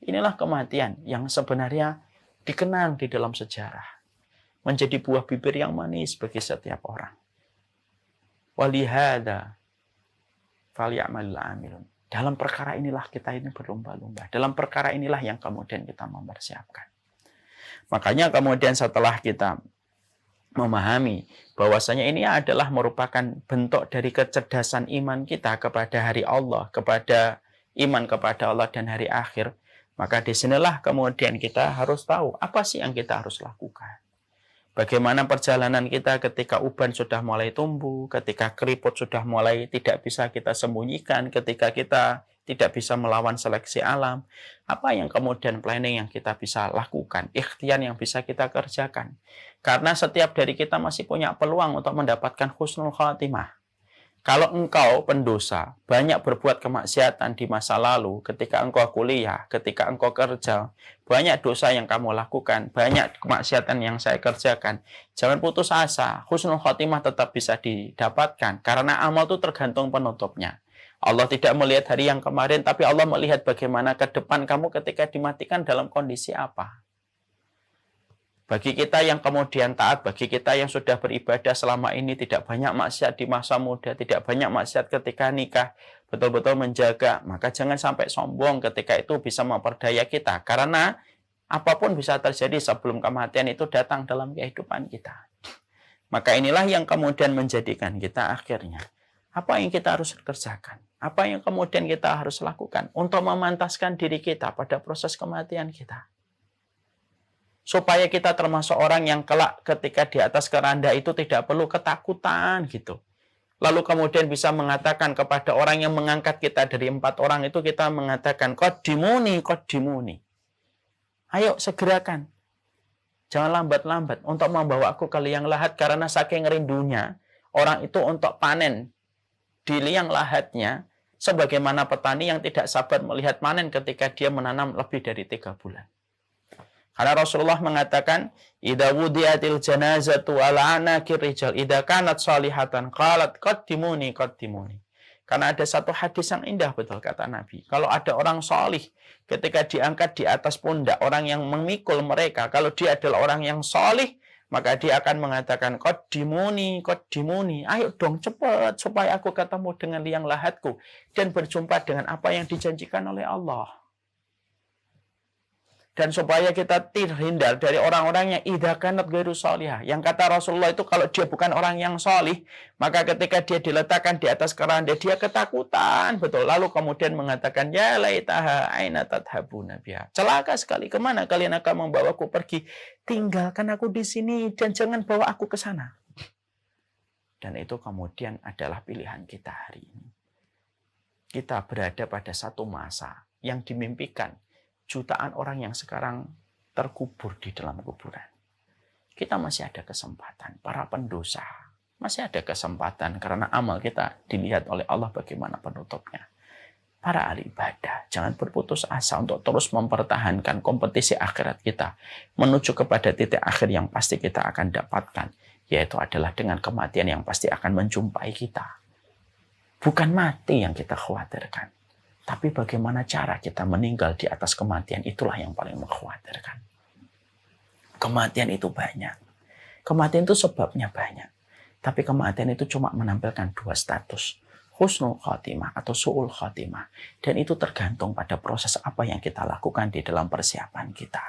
Inilah kematian yang sebenarnya dikenang di dalam sejarah. Menjadi buah bibir yang manis bagi setiap orang. Walihada falyamalul amilun. Dalam perkara inilah kita ini berlomba-lomba. Dalam perkara inilah yang kemudian kita mempersiapkan. Makanya kemudian setelah kita memahami bahwasanya ini adalah merupakan bentuk dari kecerdasan iman kita kepada hari Allah, kepada iman kepada Allah dan hari akhir, maka disinilah kemudian kita harus tahu apa sih yang kita harus lakukan. Bagaimana perjalanan kita ketika uban sudah mulai tumbuh, ketika keriput sudah mulai tidak bisa kita sembunyikan, ketika kita tidak bisa melawan seleksi alam. Apa yang kemudian planning yang kita bisa lakukan, ikhtiar yang bisa kita kerjakan. Karena setiap dari kita masih punya peluang untuk mendapatkan husnul khatimah. Kalau engkau pendosa, banyak berbuat kemaksiatan di masa lalu, ketika engkau kuliah, ketika engkau kerja, banyak dosa yang kamu lakukan, banyak kemaksiatan yang saya kerjakan. Jangan putus asa, husnul khotimah tetap bisa didapatkan, karena amal itu tergantung penutupnya. Allah tidak melihat hari yang kemarin, tapi Allah melihat bagaimana ke depan kamu ketika dimatikan dalam kondisi apa. Bagi kita yang kemudian taat, bagi kita yang sudah beribadah selama ini, tidak banyak maksiat di masa muda, tidak banyak maksiat ketika nikah, betul-betul menjaga, maka jangan sampai sombong ketika itu bisa memperdaya kita. Karena apapun bisa terjadi sebelum kematian itu datang dalam kehidupan kita. Maka inilah yang kemudian menjadikan kita akhirnya, apa yang kita harus kerjakan? Apa yang kemudian kita harus lakukan untuk memantaskan diri kita pada proses kematian kita? Supaya kita termasuk orang yang kelak ketika di atas keranda itu tidak perlu ketakutan gitu. Lalu kemudian bisa mengatakan kepada orang yang mengangkat kita dari 4 orang itu, kita mengatakan, Qaddimuni. Ayo segerakan. Jangan lambat-lambat untuk membawa aku ke liang lahat, karena saking rindunya orang itu untuk panen di liang lahatnya, sebagaimana petani yang tidak sabar melihat panen ketika dia menanam lebih dari 3 bulan. Karena Rasulullah mengatakan, "Idza wudi'atil janazatu ala anakir rijal, idza kanat salihatan qalat qaddimuni qaddimuni." Karena ada satu hadis yang indah betul kata Nabi. Kalau ada orang salih ketika diangkat di atas pundak orang yang memikul mereka, kalau dia adalah orang yang salih, maka dia akan mengatakan, qaddimuni qaddimuni, ayo dong cepat supaya aku ketemu dengan liang lahatku dan berjumpa dengan apa yang dijanjikan oleh Allah. Dan supaya kita terhindar dari orang-orang yang idza kanat ghairu shalihah. Yang kata Rasulullah itu kalau dia bukan orang yang salih, maka ketika dia diletakkan di atas keranda dia ketakutan betul. Lalu kemudian mengatakan, ya laitaha aina tadhabuna biha. Celaka sekali, kemana kalian akan membawaku pergi? Tinggalkan aku di sini dan jangan bawa aku ke sana. Dan itu kemudian adalah pilihan kita hari ini. Kita berada pada satu masa yang dimimpikan jutaan orang yang sekarang terkubur di dalam kuburan. Kita masih ada kesempatan, para pendosa masih ada kesempatan karena amal kita dilihat oleh Allah bagaimana penutupnya. Para ahli ibadah, jangan berputus asa untuk terus mempertahankan kompetisi akhirat kita menuju kepada titik akhir yang pasti kita akan dapatkan, yaitu adalah dengan kematian yang pasti akan menjumpai kita. Bukan mati yang kita khawatirkan, tapi bagaimana cara kita meninggal di atas kematian, itulah yang paling mengkhawatirkan. Kematian itu banyak. Kematian itu sebabnya banyak. Tapi kematian itu cuma menampilkan dua status. Husnul khotimah atau su'ul khotimah. Dan itu tergantung pada proses apa yang kita lakukan di dalam persiapan kita.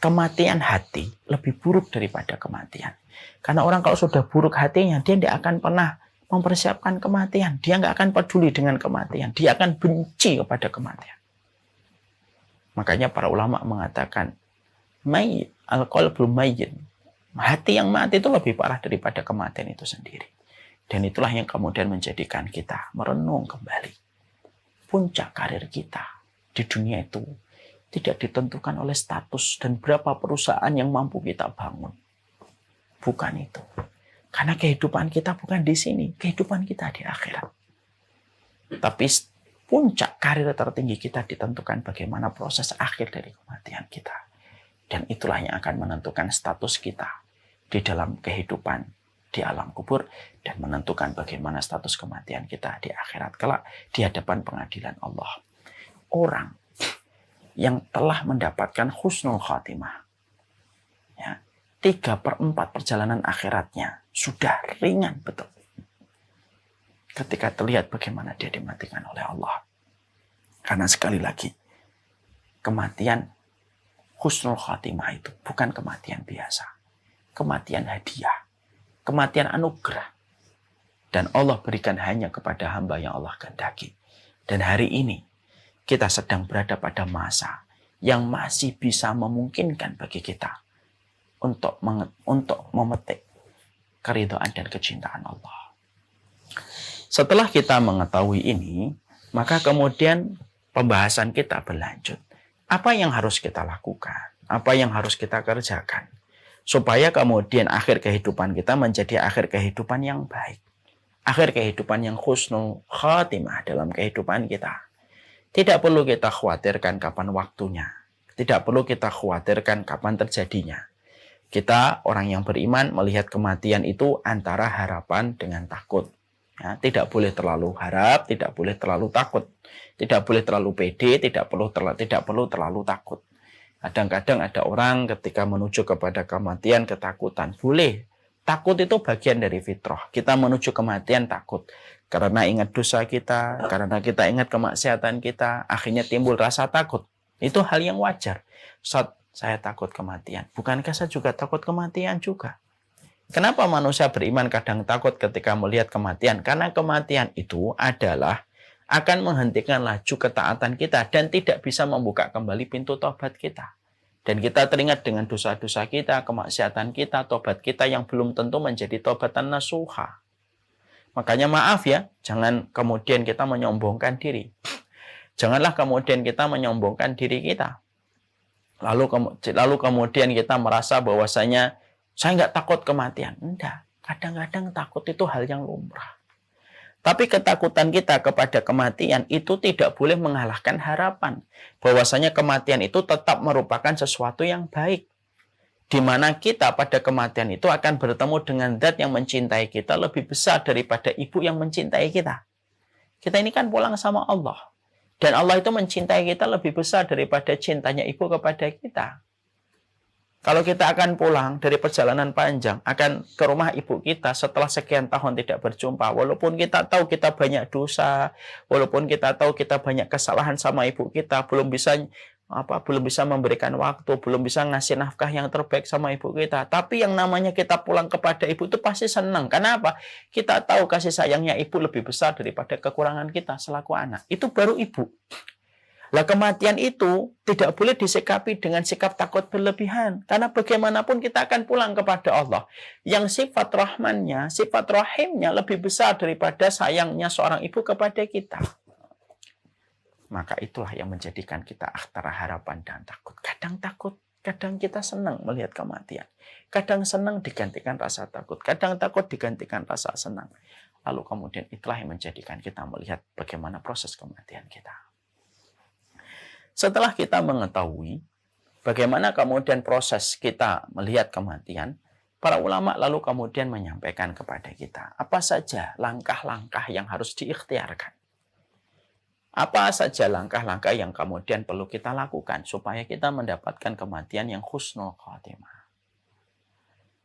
Kematian hati lebih buruk daripada kematian. Karena orang kalau sudah buruk hatinya, dia tidak akan pernah mempersiapkan kematian. Dia nggak akan peduli dengan kematian. Dia akan benci kepada kematian. Makanya para ulama mengatakan, mayyit, al-qalbul mayyit. Hati yang mati itu lebih parah daripada kematian itu sendiri. Dan itulah yang kemudian menjadikan kita merenung kembali. Puncak karir kita di dunia itu tidak ditentukan oleh status dan berapa perusahaan yang mampu kita bangun. Bukan itu. Karena kehidupan kita bukan di sini, kehidupan kita di akhirat. Tapi puncak karir tertinggi kita ditentukan bagaimana proses akhir dari kematian kita. Dan itulah yang akan menentukan status kita di dalam kehidupan di alam kubur dan menentukan bagaimana status kematian kita di akhirat kelak di hadapan pengadilan Allah. Orang yang telah mendapatkan husnul khatimah, ya, 3/4 perjalanan akhiratnya sudah ringan betul. Ketika terlihat bagaimana dia dimatikan oleh Allah. Karena sekali lagi, kematian husnul khatimah itu bukan kematian biasa. Kematian hadiah. Kematian anugerah. Dan Allah berikan hanya kepada hamba yang Allah kehendaki. Dan hari ini, kita sedang berada pada masa yang masih bisa memungkinkan bagi kita untuk memetik keridhaan dan kecintaan Allah. Setelah kita mengetahui ini, maka kemudian pembahasan kita berlanjut. Apa yang harus kita lakukan? Apa yang harus kita kerjakan? Supaya kemudian akhir kehidupan kita menjadi akhir kehidupan yang baik. Akhir kehidupan yang husnul khatimah dalam kehidupan kita. Tidak perlu kita khawatirkan kapan waktunya. Tidak perlu kita khawatirkan kapan terjadinya. Kita orang yang beriman melihat kematian itu antara harapan dengan takut. Ya, tidak boleh terlalu harap, tidak boleh terlalu takut. Tidak boleh terlalu pede, tidak perlu terlalu takut. Kadang-kadang ada orang ketika menuju kepada kematian ketakutan. Boleh. Takut itu bagian dari fitrah. Kita menuju kematian takut. Karena ingat dosa kita, karena kita ingat kemaksiatan kita, akhirnya timbul rasa takut. Itu hal yang wajar. Saat saya takut kematian. Bukankah saya juga takut kematian juga? Kenapa manusia beriman kadang takut ketika melihat kematian? Karena kematian itu adalah akan menghentikan laju ketaatan kita dan tidak bisa membuka kembali pintu tobat kita. Dan kita teringat dengan dosa-dosa kita, kemaksiatan kita, tobat kita yang belum tentu menjadi tobatan nasuha. Makanya maaf ya, jangan kemudian kita menyombongkan diri. Janganlah kemudian kita menyombongkan diri kita. Lalu kemudian kita merasa bahwasanya saya nggak takut kematian. Enggak, kadang-kadang takut itu hal yang lumrah. Tapi ketakutan kita kepada kematian itu tidak boleh mengalahkan harapan. Bahwasanya kematian itu tetap merupakan sesuatu yang baik. Di mana kita pada kematian itu akan bertemu dengan zat yang mencintai kita lebih besar daripada ibu yang mencintai kita. Kita ini kan pulang sama Allah. Dan Allah itu mencintai kita lebih besar daripada cintanya ibu kepada kita. Kalau kita akan pulang dari perjalanan panjang, akan ke rumah ibu kita setelah sekian tahun tidak berjumpa, walaupun kita tahu kita banyak dosa, walaupun kita tahu kita banyak kesalahan sama ibu kita, belum bisa memberikan waktu, belum bisa ngasih nafkah yang terbaik sama ibu kita. Tapi yang namanya kita pulang kepada ibu itu pasti senang. Kenapa? Kita tahu kasih sayangnya ibu lebih besar daripada kekurangan kita selaku anak. Itu baru ibu. Lah kematian itu tidak boleh disikapi dengan sikap takut berlebihan. Karena bagaimanapun kita akan pulang kepada Allah. Yang sifat rahmannya, sifat rahimnya lebih besar daripada sayangnya seorang ibu kepada kita. Maka itulah yang menjadikan kita antara harapan dan takut. Kadang takut, kadang kita senang melihat kematian. Kadang senang digantikan rasa takut. Kadang takut digantikan rasa senang. Lalu kemudian itulah yang menjadikan kita melihat bagaimana proses kematian kita. Setelah kita mengetahui bagaimana kemudian proses kita melihat kematian, para ulama lalu kemudian menyampaikan kepada kita apa saja langkah-langkah yang harus diikhtiarkan. Apa saja langkah-langkah yang kemudian perlu kita lakukan supaya kita mendapatkan kematian yang husnul khatimah.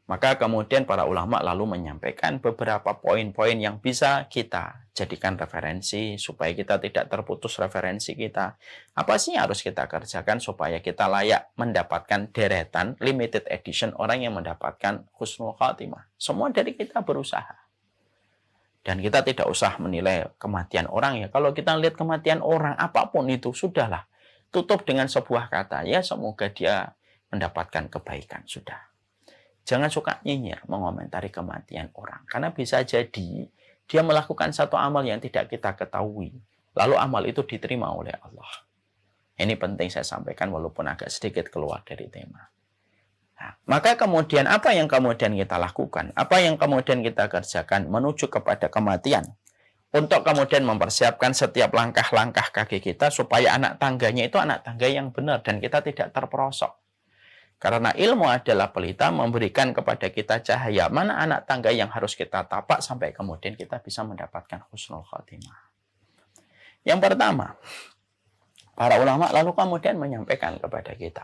Maka kemudian para ulama lalu menyampaikan beberapa poin-poin yang bisa kita jadikan referensi supaya kita tidak terputus referensi kita. Apa sih yang harus kita kerjakan supaya kita layak mendapatkan deretan limited edition orang yang mendapatkan husnul khatimah. Semua dari kita berusaha. Dan kita tidak usah menilai kematian orang ya. Kalau kita lihat kematian orang apapun itu sudahlah. Tutup dengan sebuah kata ya semoga dia mendapatkan kebaikan sudah. Jangan suka nyinyir mengomentari kematian orang. Karena bisa jadi dia melakukan satu amal yang tidak kita ketahui. Lalu amal itu diterima oleh Allah. Ini penting saya sampaikan walaupun agak sedikit keluar dari tema. Nah, maka kemudian apa yang kemudian kita lakukan? Apa yang kemudian kita kerjakan menuju kepada kematian? Untuk kemudian mempersiapkan setiap langkah-langkah kaki kita supaya anak tangganya itu anak tangga yang benar dan kita tidak terperosok. Karena ilmu adalah pelita memberikan kepada kita cahaya mana anak tangga yang harus kita tapak sampai kemudian kita bisa mendapatkan husnul khatimah. Yang pertama, para ulama lalu kemudian menyampaikan kepada kita.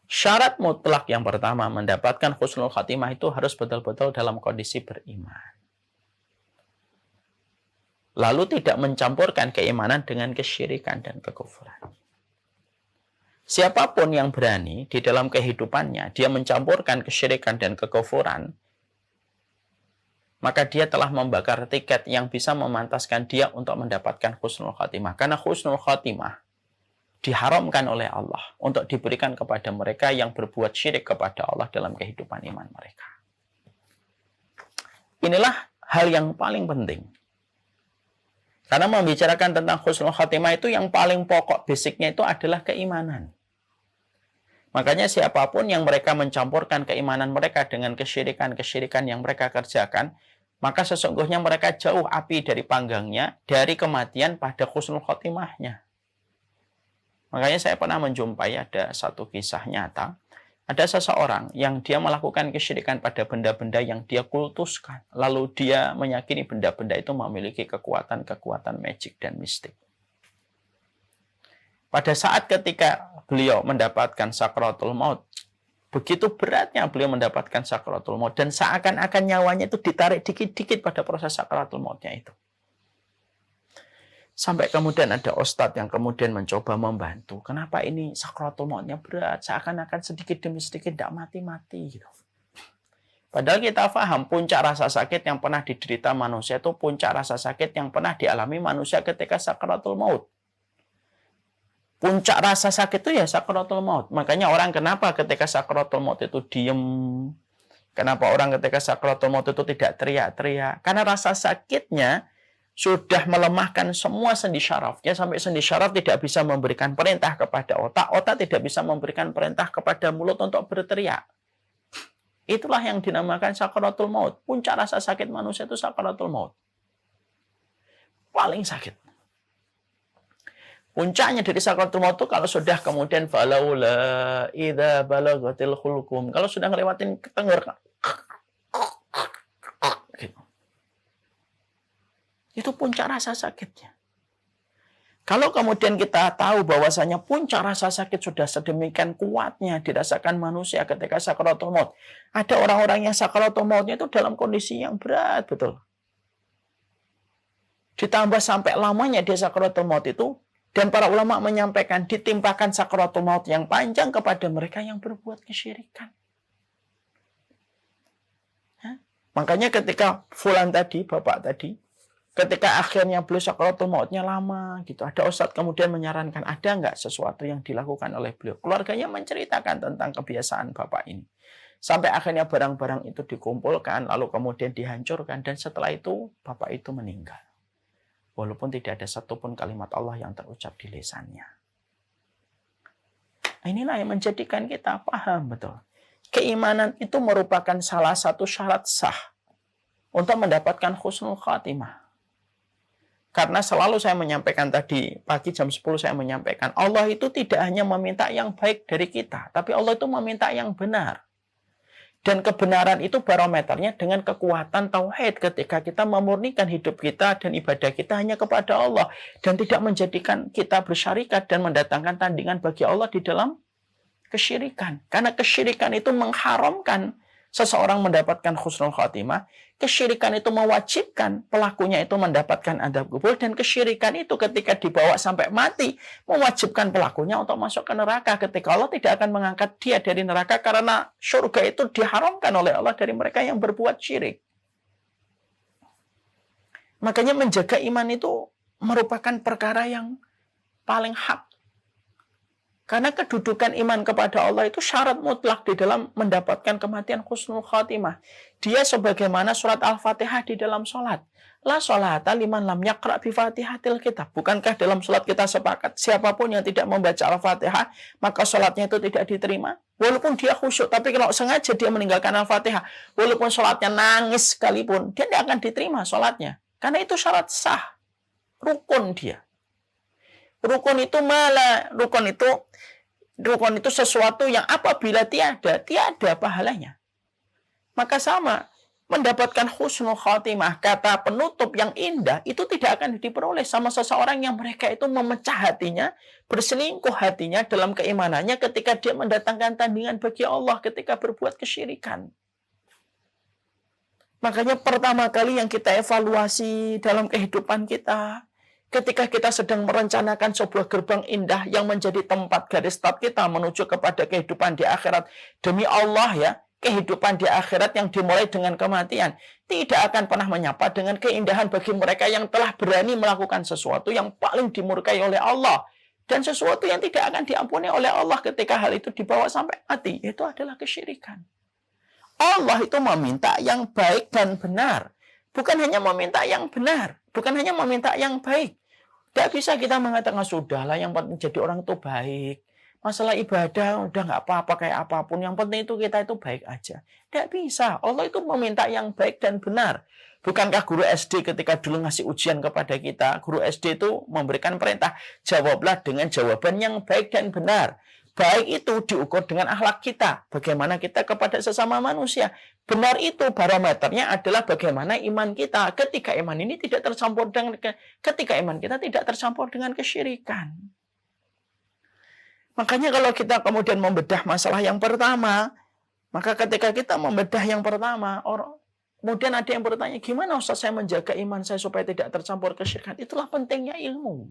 Syarat mutlak yang pertama mendapatkan husnul khatimah itu harus betul-betul dalam kondisi beriman. Lalu tidak mencampurkan keimanan dengan kesyirikan dan kekufuran. Siapapun yang berani di dalam kehidupannya, dia mencampurkan kesyirikan dan kekufuran, maka dia telah membakar tiket yang bisa memantaskan dia untuk mendapatkan husnul khatimah. Karena husnul khatimah diharamkan oleh Allah untuk diberikan kepada mereka yang berbuat syirik kepada Allah dalam kehidupan iman mereka. Inilah hal yang paling penting. Karena membicarakan tentang husnul khatimah itu yang paling pokok basicnya itu adalah keimanan. Makanya siapapun yang mereka mencampurkan keimanan mereka dengan kesyirikan-kesyirikan yang mereka kerjakan, maka sesungguhnya mereka jauh api dari panggangnya, dari kematian pada husnul khotimahnya. Makanya saya pernah menjumpai ada satu kisah nyata, ada seseorang yang dia melakukan kesyirikan pada benda-benda yang dia kultuskan. Lalu dia meyakini benda-benda itu memiliki kekuatan-kekuatan magic dan mistik. Pada saat ketika beliau mendapatkan sakratul maut, begitu beratnya beliau mendapatkan sakratul maut, dan seakan-akan nyawanya itu ditarik dikit-dikit pada proses sakratul mautnya itu. Sampai kemudian ada ustadz yang kemudian mencoba membantu. Kenapa ini sakratul mautnya berat? Seakan-akan sedikit demi sedikit tidak mati-mati gitu. Padahal kita paham puncak rasa sakit yang pernah diderita manusia itu puncak rasa sakit yang pernah dialami manusia ketika sakratul maut. Puncak rasa sakit itu ya sakratul maut. Makanya orang kenapa ketika sakratul maut itu diem? Kenapa orang ketika sakratul maut itu tidak teriak-teriak? Karena rasa sakitnya sudah melemahkan semua sendi syarafnya sampai sendi syaraf tidak bisa memberikan perintah kepada otak, otak tidak bisa memberikan perintah kepada mulut untuk berteriak. Itulah yang dinamakan sakratul maut. Puncak rasa sakit manusia itu sakratul maut. paling sakit. Puncaknya dari sakaratul maut itu kalau sudah kemudian falaula idza balagatil hulqum, kalau sudah ngelewatin tenggorokan. Gitu. Itu puncak rasa sakitnya. Kalau kemudian kita tahu bahwasanya puncak rasa sakit sudah sedemikian kuatnya dirasakan manusia ketika sakaratul maut. Ada orang-orang yang sakaratul mautnya itu dalam kondisi yang berat betul. Ditambah sampai lamanya dia sakaratul maut itu, dan para ulama menyampaikan ditimpakan sakaratul maut yang panjang kepada mereka yang berbuat kesyirikan. Makanya ketika fulan tadi, bapak tadi, ketika akhirnya beliau sakaratul mautnya lama, gitu, ada ustadz kemudian menyarankan, ada nggak sesuatu yang dilakukan oleh beliau? Keluarganya menceritakan tentang kebiasaan bapak ini. Sampai akhirnya barang-barang itu dikumpulkan, lalu kemudian dihancurkan, dan setelah itu bapak itu meninggal. Walaupun tidak ada satupun kalimat Allah yang terucap di lisannya. Inilah yang menjadikan kita paham betul. Keimanan itu merupakan salah satu syarat sah untuk mendapatkan husnul khatimah. Karena selalu saya menyampaikan tadi, pagi jam 10 saya menyampaikan, Allah itu tidak hanya meminta yang baik dari kita, tapi Allah itu meminta yang benar. Dan kebenaran itu barometernya dengan kekuatan tauhid ketika kita memurnikan hidup kita dan ibadah kita hanya kepada Allah. Dan tidak menjadikan kita bersyarikat dan mendatangkan tandingan bagi Allah di dalam kesyirikan. Karena kesyirikan itu mengharamkan seseorang mendapatkan husnul khatimah. Kesyirikan itu mewajibkan pelakunya itu mendapatkan adab kubur. Dan kesyirikan itu ketika dibawa sampai mati, mewajibkan pelakunya untuk masuk ke neraka. Ketika Allah tidak akan mengangkat dia dari neraka karena surga itu diharamkan oleh Allah dari mereka yang berbuat syirik. Makanya menjaga iman itu merupakan perkara yang paling hak. Karena kedudukan iman kepada Allah itu syarat mutlak di dalam mendapatkan kematian husnul khatimah. Dia sebagaimana surat Al-Fatihah di dalam sholat. La sholata liman lam yaqra' bi fatihatil kitab. Bukankah dalam sholat kita sepakat, siapapun yang tidak membaca Al-Fatihah, maka sholatnya itu tidak diterima? Walaupun dia khusyuk, tapi kalau sengaja dia meninggalkan Al-Fatihah, walaupun sholatnya nangis sekalipun, dia tidak akan diterima sholatnya. Karena itu syarat sah. Rukun dia. Rukun itu malah, rukun itu sesuatu yang apabila tiada pahalanya. Maka sama, mendapatkan husnul khatimah, kata penutup yang indah, itu tidak akan diperoleh sama seseorang yang mereka itu memecah hatinya, berselingkuh hatinya dalam keimanannya ketika dia mendatangkan tandingan bagi Allah ketika berbuat kesyirikan. Makanya pertama kali yang kita evaluasi dalam kehidupan kita, ketika kita sedang merencanakan sebuah gerbang indah yang menjadi tempat garis start kita menuju kepada kehidupan di akhirat. Demi Allah ya, kehidupan di akhirat yang dimulai dengan kematian tidak akan pernah menyapa dengan keindahan bagi mereka yang telah berani melakukan sesuatu yang paling dimurkai oleh Allah. Dan sesuatu yang tidak akan diampuni oleh Allah ketika hal itu dibawa sampai mati. Itu adalah kesyirikan. Allah itu meminta yang baik dan benar. Bukan hanya meminta yang benar. Bukan hanya meminta yang baik. Tidak bisa kita mengatakan, sudahlah yang penting jadi orang itu baik. Masalah ibadah udah nggak apa-apa kayak apapun. Yang penting itu kita itu baik aja. Tidak bisa. Allah itu meminta yang baik dan benar. Bukankah guru SD ketika dulu ngasih ujian kepada kita, guru SD itu memberikan perintah, jawablah dengan jawaban yang baik dan benar. Baik itu diukur dengan akhlak kita. Bagaimana kita kepada sesama manusia. Benar itu barometernya adalah bagaimana iman kita. Ketika iman ini tidak tercampur dengan kesyirikan. Makanya kalau kita kemudian membedah masalah yang pertama, maka ketika kita membedah yang pertama, kemudian ada yang bertanya, gimana Ustaz saya menjaga iman saya supaya tidak tercampur kesyirikan? Itulah pentingnya ilmu.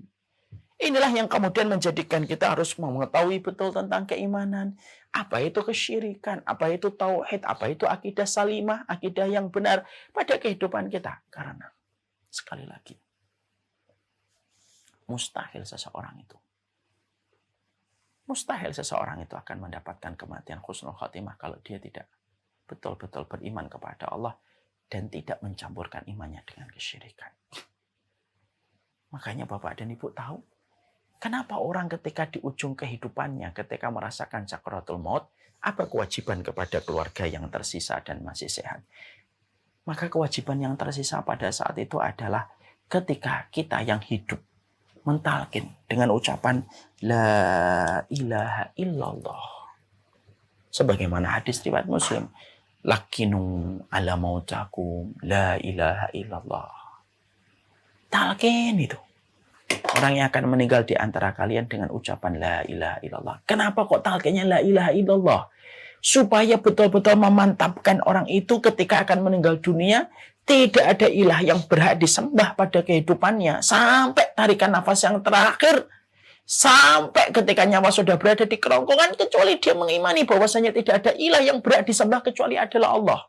Inilah yang kemudian menjadikan kita harus mengetahui betul tentang keimanan. Apa itu kesyirikan, apa itu tauhid, apa itu akidah salimah, akidah yang benar pada kehidupan kita. Karena, sekali lagi, mustahil seseorang itu akan mendapatkan kematian husnul khatimah kalau dia tidak betul-betul beriman kepada Allah dan tidak mencampurkan imannya dengan kesyirikan. Makanya Bapak dan Ibu tahu, kenapa orang ketika di ujung kehidupannya, ketika merasakan sakaratul maut, apa kewajiban kepada keluarga yang tersisa dan masih sehat? Maka kewajiban yang tersisa pada saat itu adalah ketika kita yang hidup mentalkin dengan ucapan la ilaha illallah. Sebagaimana hadis riwayat Muslim, lakinu ala mautakum la ilaha illallah. Talqin itu. Orang yang akan meninggal di antara kalian dengan ucapan la ilaha illallah. Kenapa kok talqinnya la ilaha illallah? Supaya betul-betul memantapkan orang itu ketika akan meninggal dunia, tidak ada ilah yang berhak disembah pada kehidupannya sampai tarikan nafas yang terakhir, sampai ketika nyawa sudah berada di kerongkongan, kecuali dia mengimani bahwasanya tidak ada ilah yang berhak disembah kecuali adalah Allah.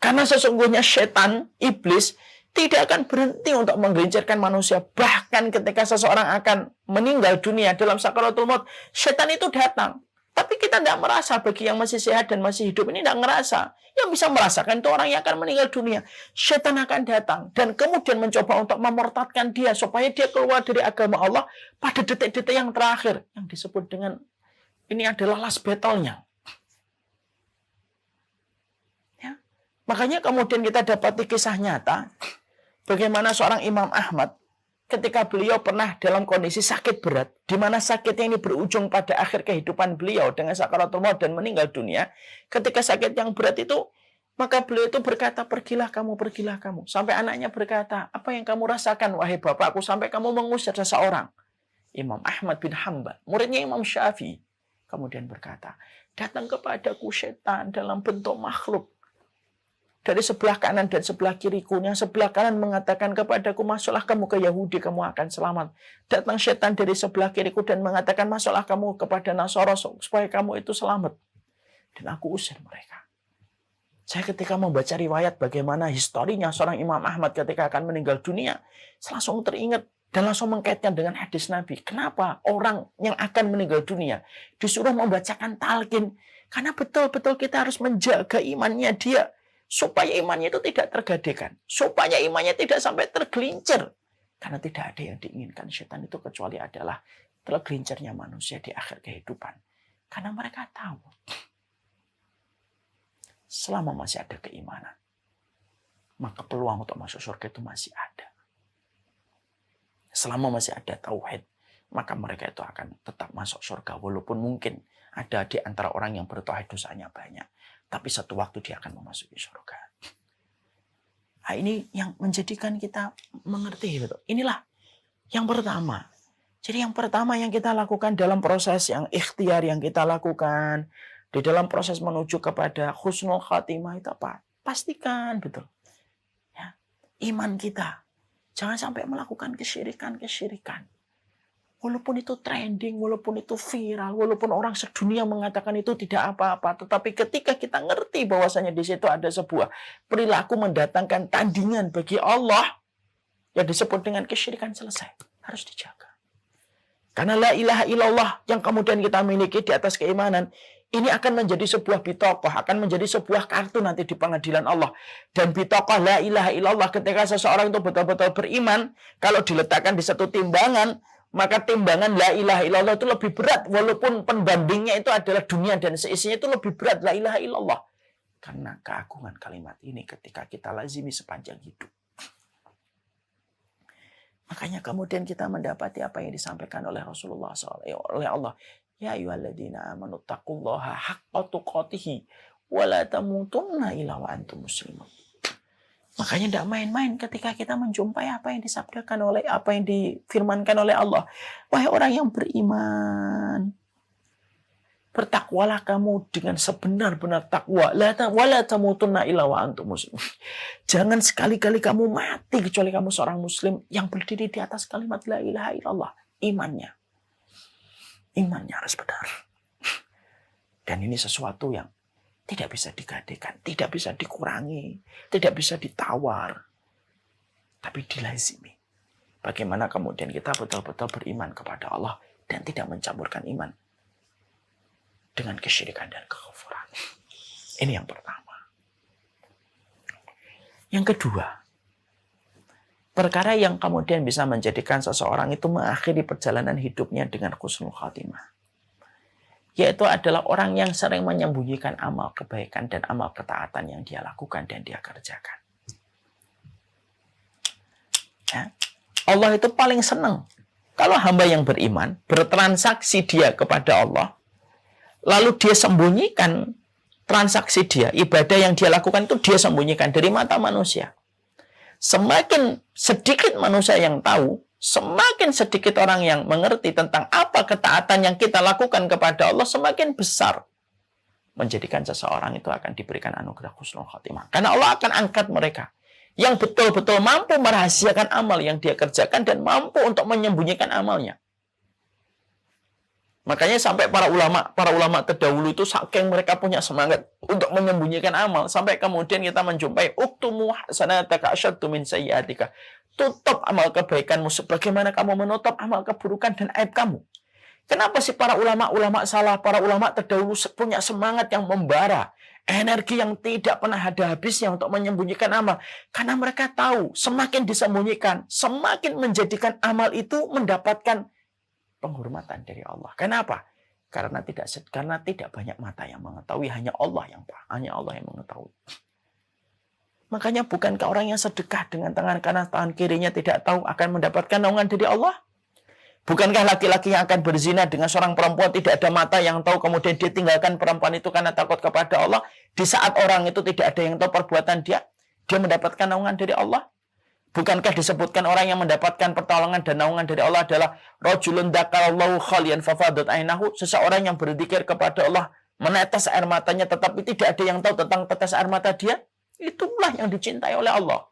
Karena sesungguhnya setan, iblis, tidak akan berhenti untuk menggelincirkan manusia. Bahkan ketika seseorang akan meninggal dunia dalam sakaratul maut, setan itu datang. Tapi kita tidak merasa, bagi yang masih sehat dan masih hidup ini tidak merasa. Yang bisa merasakan itu orang yang akan meninggal dunia. Setan akan datang dan kemudian mencoba untuk memurtadkan dia supaya dia keluar dari agama Allah pada detik-detik yang terakhir. Yang disebut dengan, ini adalah last battle-nya. Ya. Makanya kemudian kita dapati kisah nyata bagaimana seorang Imam Ahmad ketika beliau pernah dalam kondisi sakit berat, di mana sakitnya ini berujung pada akhir kehidupan beliau dengan sakaratul maut dan meninggal dunia. Ketika sakit yang berat itu, maka beliau itu berkata, pergilah kamu, pergilah kamu. Sampai anaknya berkata, apa yang kamu rasakan, wahai bapakku, sampai kamu mengusir seseorang? Imam Ahmad bin Hanbal, muridnya Imam Syafi'i, kemudian berkata, datang kepadaku setan dalam bentuk makhluk dari sebelah kanan dan sebelah kiriku. Yang sebelah kanan mengatakan kepadaku, masuklah kamu ke Yahudi, kamu akan selamat. Datang setan dari sebelah kiriku dan mengatakan, masuklah kamu kepada Nasara supaya kamu itu selamat. Dan aku usir mereka. Saya ketika membaca riwayat bagaimana historinya seorang Imam Ahmad ketika akan meninggal dunia, saya langsung teringat dan langsung mengkaitkan dengan hadis Nabi. Kenapa orang yang akan meninggal dunia disuruh membacakan talqin? Karena betul-betul kita harus menjaga imannya dia, supaya imannya itu tidak tergadaikan. Supaya imannya tidak sampai tergelincir. Karena tidak ada yang diinginkan setan itu kecuali adalah tergelincirnya manusia di akhir kehidupan. Karena mereka tahu, selama masih ada keimanan, maka peluang untuk masuk surga itu masih ada. Selama masih ada tauhid, maka mereka itu akan tetap masuk surga. Walaupun mungkin ada di antara orang yang bertauhid dosanya banyak. Tapi satu waktu dia akan memasuki surga. Nah, ini yang menjadikan kita mengerti. Gitu. Inilah yang pertama. Jadi yang pertama yang kita lakukan dalam proses yang ikhtiar yang kita lakukan, di dalam proses menuju kepada husnul khatimah itu apa? Pastikan betul. Ya, iman kita. Jangan sampai melakukan kesyirikan-kesyirikan. Walaupun itu trending, walaupun itu viral, walaupun orang sedunia mengatakan itu tidak apa-apa, tetapi ketika kita ngerti bahwasanya di situ ada sebuah perilaku mendatangkan tandingan bagi Allah yang disebut dengan kesyirikan, selesai, harus dijaga. Karena la ilaha illallah yang kemudian kita miliki di atas keimanan, ini akan menjadi sebuah bitokoh, akan menjadi sebuah kartu nanti di pengadilan Allah. Dan bitokoh la ilaha illallah ketika seseorang itu betul-betul beriman, kalau diletakkan di satu timbangan, maka timbangan la ilaha illallah itu lebih berat. Walaupun pembandingnya itu adalah dunia dan seisinya, itu lebih berat la ilaha illallah. Karena keagungan kalimat ini ketika kita lazimi sepanjang hidup. Makanya kemudian kita mendapati apa yang disampaikan oleh Rasulullah SAW, oleh Allah. Ya ayyuhalladzina amanu taqullaha haqqa tuqatih wa la tamutunna illa wa antum muslimun. Makanya tidak main-main ketika kita menjumpai apa yang disabdakan oleh, apa yang difirmankan oleh Allah. Wahai orang yang beriman, bertakwalah kamu dengan sebenar-benar takwa. Wala tamutunna illa wa antum muslimun. Jangan sekali-kali kamu mati kecuali kamu seorang muslim yang berdiri di atas kalimat la ilaha illallah. Imannya harus benar. Dan ini sesuatu yang tidak bisa digadaikan, tidak bisa dikurangi, tidak bisa ditawar, tapi dilazimi. Bagaimana kemudian kita betul-betul beriman kepada Allah dan tidak mencampurkan iman dengan kesyirikan dan kekufuran. Ini yang pertama. Yang kedua, perkara yang kemudian bisa menjadikan seseorang itu mengakhiri perjalanan hidupnya dengan husnul khatimah, yaitu adalah orang yang sering menyembunyikan amal kebaikan dan amal ketaatan yang dia lakukan dan dia kerjakan. Ya. Allah itu paling senang kalau hamba yang beriman bertransaksi dia kepada Allah, lalu dia sembunyikan transaksi dia, ibadah yang dia lakukan itu dia sembunyikan dari mata manusia. Semakin sedikit manusia yang tahu, semakin sedikit orang yang mengerti tentang apa ketaatan yang kita lakukan kepada Allah, semakin besar menjadikan seseorang itu akan diberikan anugerah husnul khotimah. Karena Allah akan angkat mereka yang betul-betul mampu merahasiakan amal yang dia kerjakan dan mampu untuk menyembunyikan amalnya. Makanya sampai para ulama terdahulu itu saking mereka punya semangat untuk menyembunyikan amal, sampai kemudian kita menjumpai uktumu hasanataka asyaddu min sayyi'atika. Tutup amal kebaikanmu sebagaimana kamu menutup amal keburukan dan aib kamu. Kenapa sih para ulama salah, para ulama terdahulu punya semangat yang membara, energi yang tidak pernah ada habisnya untuk menyembunyikan amal? Karena mereka tahu semakin disembunyikan, semakin menjadikan amal itu mendapatkan penghormatan dari Allah. Kenapa? Karena tidak banyak mata yang mengetahui, hanya Allah yang mengetahui. Makanya bukankah orang yang sedekah dengan tangan kanan, tangan kirinya tidak tahu akan mendapatkan naungan dari Allah? Bukankah laki-laki yang akan berzina dengan seorang perempuan tidak ada mata yang tahu, kemudian dia tinggalkan perempuan itu karena takut kepada Allah? Di saat orang itu tidak ada yang tahu perbuatan dia mendapatkan naungan dari Allah? Bukankah disebutkan orang yang mendapatkan pertolongan dan naungan dari Allah adalah rajulun dzakarallahu khalian fafadat ainahu, seseorang yang berzikir kepada Allah, menetes air matanya tetapi tidak ada yang tahu tentang tetes air mata dia? Itulah yang dicintai oleh Allah.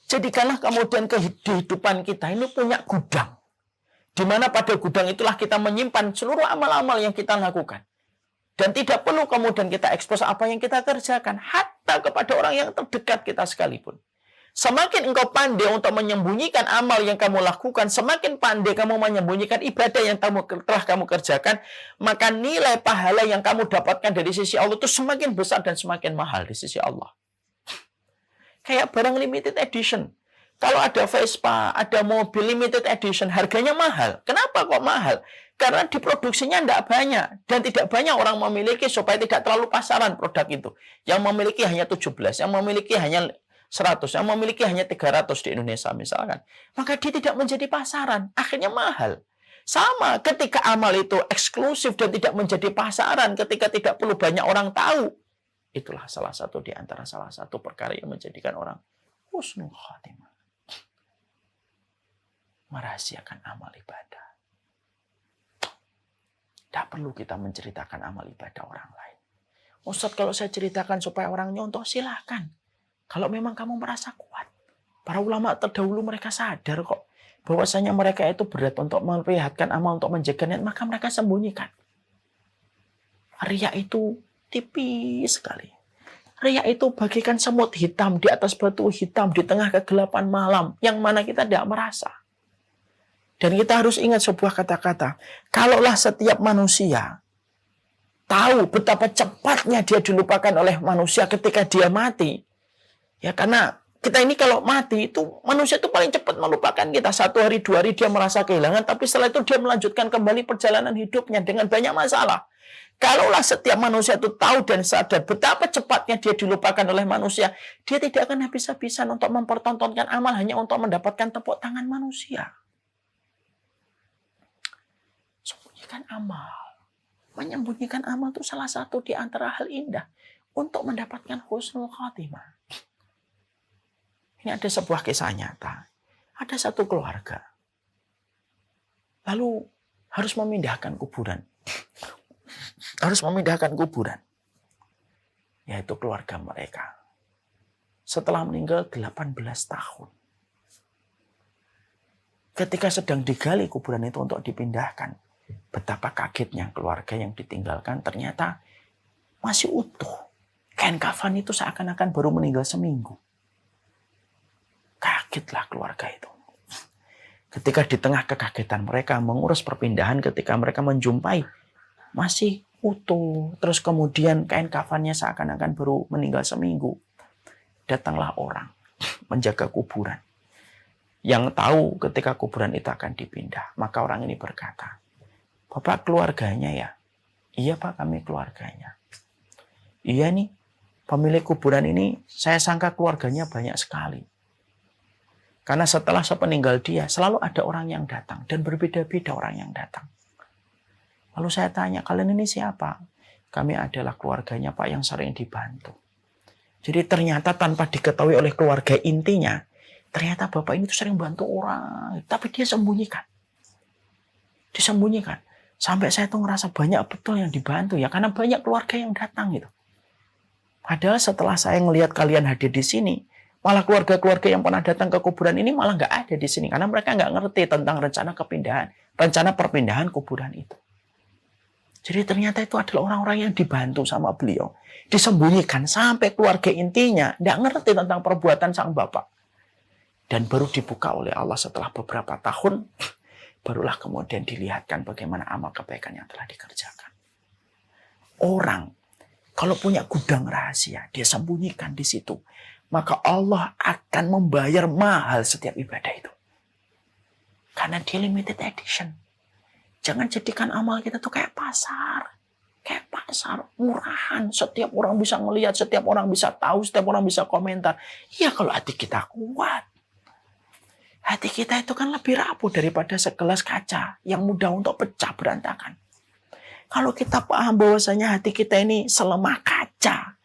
Jadikanlah kemudian kehidupan kita ini punya gudang, di mana pada gudang itulah kita menyimpan seluruh amal-amal yang kita lakukan. Dan tidak perlu kemudian kita ekspos apa yang kita kerjakan, hatta kepada orang yang terdekat kita sekalipun. Semakin engkau pandai untuk menyembunyikan amal yang kamu lakukan, semakin pandai kamu menyembunyikan ibadah yang telah kamu kerjakan, maka nilai pahala yang kamu dapatkan dari sisi Allah itu semakin besar dan semakin mahal di sisi Allah. Kayak barang limited edition. Kalau ada Vespa, ada mobil limited edition, harganya mahal. Kenapa kok mahal? Karena diproduksinya tidak banyak. Dan tidak banyak orang memiliki supaya tidak terlalu pasaran produk itu. Yang memiliki hanya 17, yang memiliki hanya 100, yang memiliki hanya 300 di Indonesia misalkan. Maka dia tidak menjadi pasaran. Akhirnya mahal. Sama ketika amal itu eksklusif dan tidak menjadi pasaran, ketika tidak perlu banyak orang tahu. Itulah salah satu perkara yang menjadikan orang husnul khotimah. Merahasiakan amal ibadah. Tidak perlu kita menceritakan amal ibadah orang lain. Ustaz, kalau saya ceritakan supaya orang nyontoh, silahkan. Kalau memang kamu merasa kuat. Para ulama terdahulu mereka sadar kok bahwasanya mereka itu berat untuk memperlihatkan amal, untuk menjaga niat, maka mereka sembunyikan. Riya itu tipis sekali. Riya itu bagikan semut hitam di atas batu hitam di tengah kegelapan malam, yang mana kita tidak merasa. Dan kita harus ingat sebuah kata-kata. Kalaulah setiap manusia tahu betapa cepatnya dia dilupakan oleh manusia ketika dia mati. Ya, karena kita ini kalau mati itu, manusia itu paling cepat melupakan kita. 1 hari, 2 hari dia merasa kehilangan, tapi setelah itu dia melanjutkan kembali perjalanan hidupnya dengan banyak masalah. Kalaulah setiap manusia itu tahu dan sadar betapa cepatnya dia dilupakan oleh manusia, dia tidak akan habis-habisan untuk mempertontonkan amal hanya untuk mendapatkan tepuk tangan manusia. Sembunyikan amal. Menyembunyikan amal itu salah satu di antara hal indah untuk mendapatkan husnul khotimah. Ini ada sebuah kisah nyata. Ada satu keluarga. Lalu harus memindahkan kuburan. Yaitu keluarga mereka. Setelah meninggal 18 tahun. Ketika sedang digali kuburan itu untuk dipindahkan, betapa kagetnya keluarga yang ditinggalkan ternyata masih utuh. Kain kafan itu seakan-akan baru meninggal seminggu. Kagetlah keluarga itu. Ketika di tengah kekagetan mereka mengurus perpindahan, ketika mereka menjumpai masih utuh, terus kemudian kain kafannya seakan-akan baru meninggal seminggu, datanglah orang menjaga kuburan yang tahu ketika kuburan itu akan dipindah. Maka orang ini berkata, "Bapak keluarganya ya?" "Iya Pak, kami keluarganya." "Iya nih, pemilik kuburan ini saya sangka keluarganya banyak sekali. Karena setelah sepeninggal dia, selalu ada orang yang datang. Dan berbeda-beda orang yang datang. Lalu saya tanya, kalian ini siapa? Kami adalah keluarganya Pak yang sering dibantu. Jadi ternyata tanpa diketahui oleh keluarga intinya, ternyata Bapak ini tuh sering bantu orang. Tapi dia sembunyikan. Disembunyikan. Sampai saya tuh ngerasa banyak betul yang dibantu ya. Karena banyak keluarga yang datang gitu. Padahal setelah saya ngelihat kalian hadir di sini, malah keluarga-keluarga yang pernah datang ke kuburan ini malah nggak ada di sini. Karena mereka nggak ngerti tentang rencana perpindahan kuburan itu. Jadi ternyata itu adalah orang-orang yang dibantu sama beliau. Disembunyikan sampai keluarga intinya nggak ngerti tentang perbuatan sang bapak. Dan baru dibuka oleh Allah setelah beberapa tahun, barulah kemudian dilihatkan bagaimana amal kebaikan yang telah dikerjakan. Orang kalau punya gudang rahasia, dia sembunyikan di situ. Maka Allah akan membayar mahal setiap ibadah itu. Karena dia limited edition. Jangan jadikan amal kita tuh kayak pasar. Kayak pasar, murahan. Setiap orang bisa melihat, setiap orang bisa tahu, setiap orang bisa komentar. Iya kalau hati kita kuat. Hati kita itu kan lebih rapuh daripada segelas kaca yang mudah untuk pecah berantakan. Kalau kita paham bahwasanya hati kita ini selemah kaca,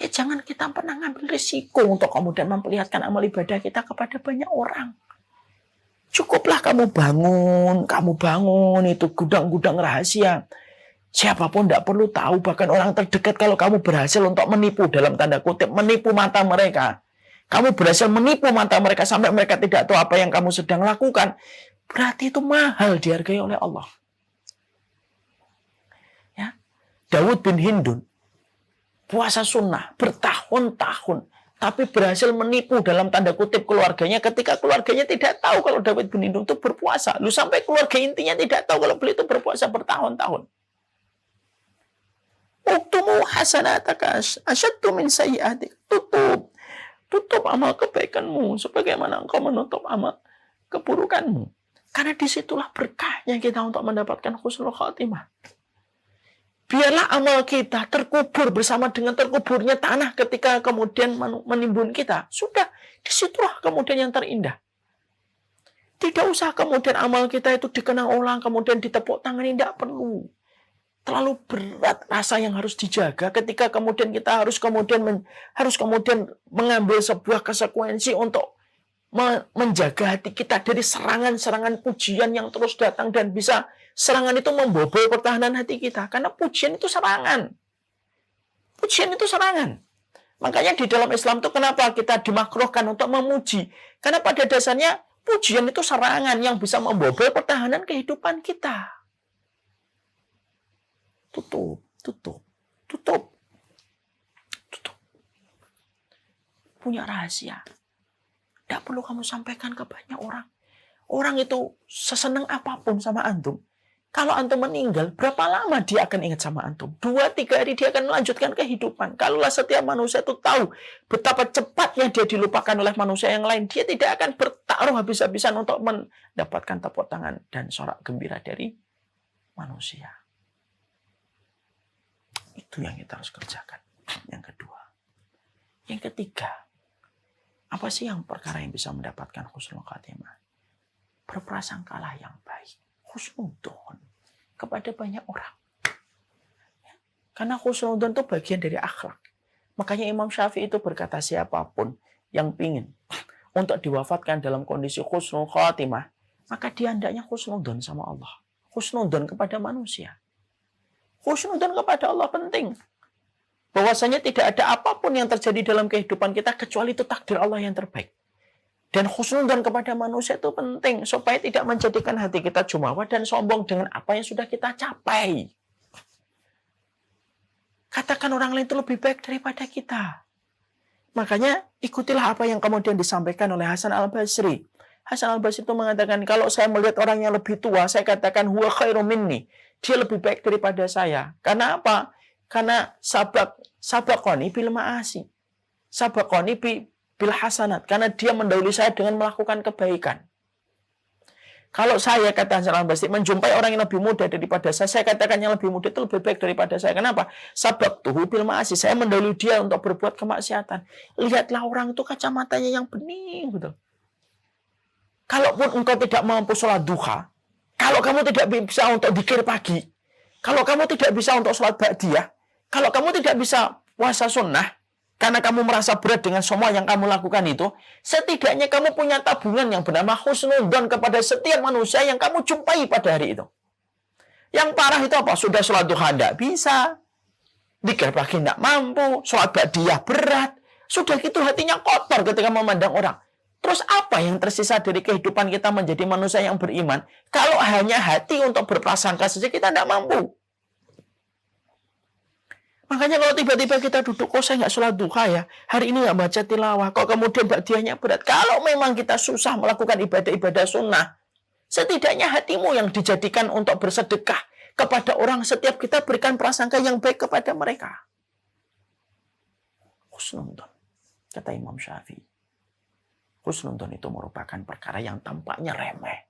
ya jangan kita pernah ngambil risiko untuk kemudian memperlihatkan amal ibadah kita kepada banyak orang. Cukuplah kamu bangun itu gudang-gudang rahasia. Siapapun tidak perlu tahu, bahkan orang terdekat kalau kamu berhasil untuk menipu dalam tanda kutip, menipu mata mereka. Kamu berhasil menipu mata mereka sampai mereka tidak tahu apa yang kamu sedang lakukan. Berarti itu mahal dihargai oleh Allah. Daud bin Hindun puasa sunnah bertahun-tahun, tapi berhasil menipu dalam tanda kutip keluarganya ketika keluarganya tidak tahu kalau Daud bin Hindun itu berpuasa. Lu sampai keluarga intinya tidak tahu kalau beliau itu berpuasa bertahun-tahun. Uktumu hasanataka asyaddu min sayyi'atik. Tutup amal kebaikanmu sebagaimana engkau menutup amal keburukanmu. Karena disitulah berkahnya kita untuk mendapatkan husnul khatimah. Biarlah amal kita terkubur bersama dengan terkuburnya tanah ketika kemudian menimbun kita. Sudah, disitulah kemudian yang terindah. Tidak usah kemudian amal kita itu dikenang orang, kemudian ditepuk tangan, tidak perlu. Terlalu berat rasa yang harus dijaga ketika kemudian kita harus kemudian mengambil sebuah konsekuensi untuk menjaga hati kita dari serangan-serangan pujian yang terus datang dan bisa serangan itu membobol pertahanan hati kita. Karena pujian itu serangan. Pujian itu serangan. Makanya di dalam Islam itu kenapa kita dimakruhkan untuk memuji? Karena pada dasarnya pujian itu serangan yang bisa membobol pertahanan kehidupan kita. Tutup. Punya rahasia. Tidak perlu kamu sampaikan ke banyak orang. Orang itu sesenang apapun sama antum. Kalau antum meninggal, berapa lama dia akan ingat sama antum? 2-3 hari dia akan melanjutkan kehidupan. Kalaulah setiap manusia itu tahu betapa cepatnya dia dilupakan oleh manusia yang lain, dia tidak akan bertaruh habis-habisan untuk mendapatkan tepuk tangan dan sorak gembira dari manusia. Itu yang kita harus kerjakan. Yang kedua. Yang ketiga. Apa sih yang perkara yang bisa mendapatkan husnul khatimah? Berprasangkalah yang baik. Husnudzon kepada banyak orang. Karena husnudzon itu bagian dari akhlak. Makanya Imam Syafi'i itu berkata, siapapun yang ingin untuk diwafatkan dalam kondisi husnul khatimah, maka dia hendaknya husnudzon sama Allah. Husnudzon kepada manusia. Husnudzon kepada Allah penting. Bahwasanya tidak ada apapun yang terjadi dalam kehidupan kita kecuali itu takdir Allah yang terbaik. Dan husnudzon kepada manusia itu penting supaya tidak menjadikan hati kita jumawa dan sombong dengan apa yang sudah kita capai. Katakan orang lain itu lebih baik daripada kita. Makanya ikutilah apa yang kemudian disampaikan oleh Hasan Al-Basri. Hasan Al-Basri itu mengatakan, kalau saya melihat orang yang lebih tua, saya katakan huwa khairum minni. Dia lebih baik daripada saya. Karena apa? Karena sabaqoni bil ma'asi. Sabaqoni bil hasanat. Karena dia mendahului saya dengan melakukan kebaikan. Kalau saya, kata Hasan Al-Basri, menjumpai orang yang lebih muda daripada saya katakan yang lebih muda itu lebih baik daripada saya. Kenapa? Sabaqtuhu bil ma'asi. Saya mendahului dia untuk berbuat kemaksiatan. Lihatlah orang itu kacamatanya yang bening, betul. kalaupun engkau tidak mampu sholat duha, kalau kamu tidak bisa untuk dzikir pagi, kalau kamu tidak bisa untuk sholat ba'diyah, kalau kamu tidak bisa puasa sunnah, karena kamu merasa berat dengan semua yang kamu lakukan itu, setidaknya kamu punya tabungan yang bernama husnudzon kepada setiap manusia yang kamu jumpai pada hari itu. Yang parah itu apa? Sudah sholat duha tidak bisa, dzikir pagi tidak mampu, sholat ba'diyah berat, sudah gitu hatinya kotor ketika memandang orang. Terus apa yang tersisa dari kehidupan kita menjadi manusia yang beriman? Kalau hanya hati untuk berprasangka saja kita tidak mampu. Makanya kalau tiba-tiba kita duduk, kok saya nggak sholat duha ya? Hari ini nggak baca tilawah, kok kemudian ba'diyahnya berat? Kalau memang kita susah melakukan ibadah-ibadah sunnah, setidaknya hatimu yang dijadikan untuk bersedekah kepada orang, setiap kita berikan prasangka yang baik kepada mereka. Husnudzon, kata Imam Syafi'i. Husnudzon itu merupakan perkara yang tampaknya remeh,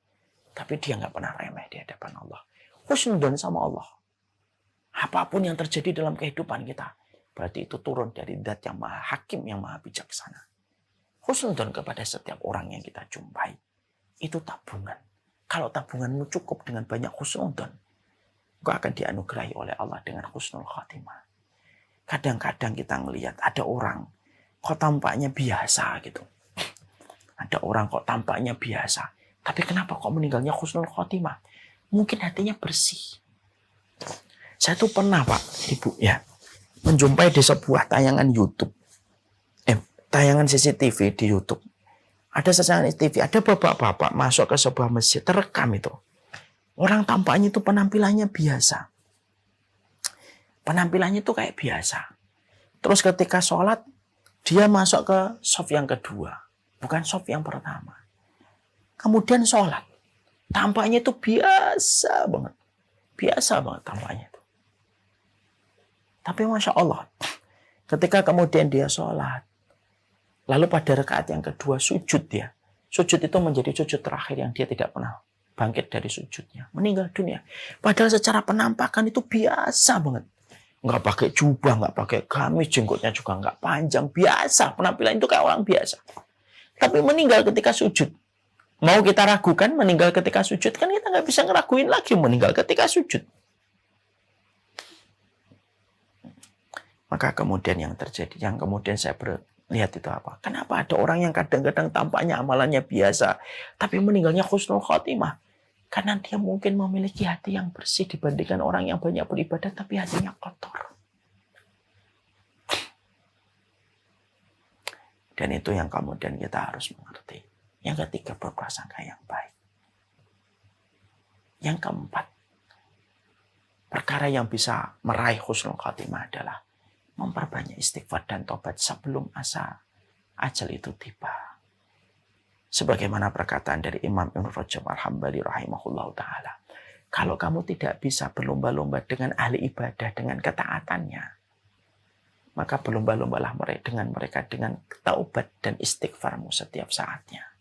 tapi dia nggak pernah remeh di hadapan Allah. Husnudzon sama Allah. Apapun yang terjadi dalam kehidupan kita, berarti itu turun dari zat yang maha hakim, yang maha bijaksana. Husnudzon kepada setiap orang yang kita jumpai. Itu tabungan. Kalau tabunganmu cukup dengan banyak husnudzon, engkau akan dianugerahi oleh Allah dengan husnul khatimah. Kadang-kadang kita ngelihat ada orang kok tampaknya biasa gitu. Ada orang kok tampaknya biasa, tapi kenapa kok meninggalnya husnul khatimah? Mungkin hatinya bersih. Saya tuh pernah, Pak, Ibu, ya, menjumpai di sebuah tayangan YouTube. Tayangan CCTV di YouTube. Ada tayangan TV, ada bapak-bapak masuk ke sebuah masjid, terekam itu. Orang tampaknya itu penampilannya biasa. Penampilannya itu kayak biasa. Terus ketika sholat, dia masuk ke shaf yang kedua. Bukan shaf yang pertama. Kemudian sholat. Tampaknya itu biasa banget. Biasa banget tampaknya itu. Tapi Masya Allah, ketika kemudian dia sholat, lalu pada rakaat yang kedua sujud dia. Sujud itu menjadi sujud terakhir yang dia tidak pernah bangkit dari sujudnya. Meninggal dunia. Padahal secara penampakan itu biasa banget. Nggak pakai jubah, nggak pakai gamis, jenggotnya juga nggak panjang. Biasa, penampilan itu kayak orang biasa. Tapi meninggal ketika sujud. Mau kita ragukan meninggal ketika sujud? Kan kita nggak bisa ngeraguin lagi meninggal ketika sujud. Maka kemudian yang terjadi, yang kemudian saya lihat itu apa? Kenapa ada orang yang kadang-kadang tampaknya amalannya biasa, tapi meninggalnya husnul khotimah? Karena dia mungkin memiliki hati yang bersih dibandingkan orang yang banyak beribadah, tapi hatinya kotor. Dan itu yang kemudian kita harus mengerti. Yang ketiga, berprasangka yang baik. Yang keempat, perkara yang bisa meraih husnul khotimah adalah memperbanyak istighfar dan tobat sebelum ajal itu tiba. Sebagaimana perkataan dari Imam Ibn Rajab Al-Hambali rahimahullah ta'ala. Kalau kamu tidak bisa berlomba-lomba dengan ahli ibadah, dengan ketaatannya, maka berlomba-lombalah dengan mereka dengan taubat dan istighfarmu setiap saatnya.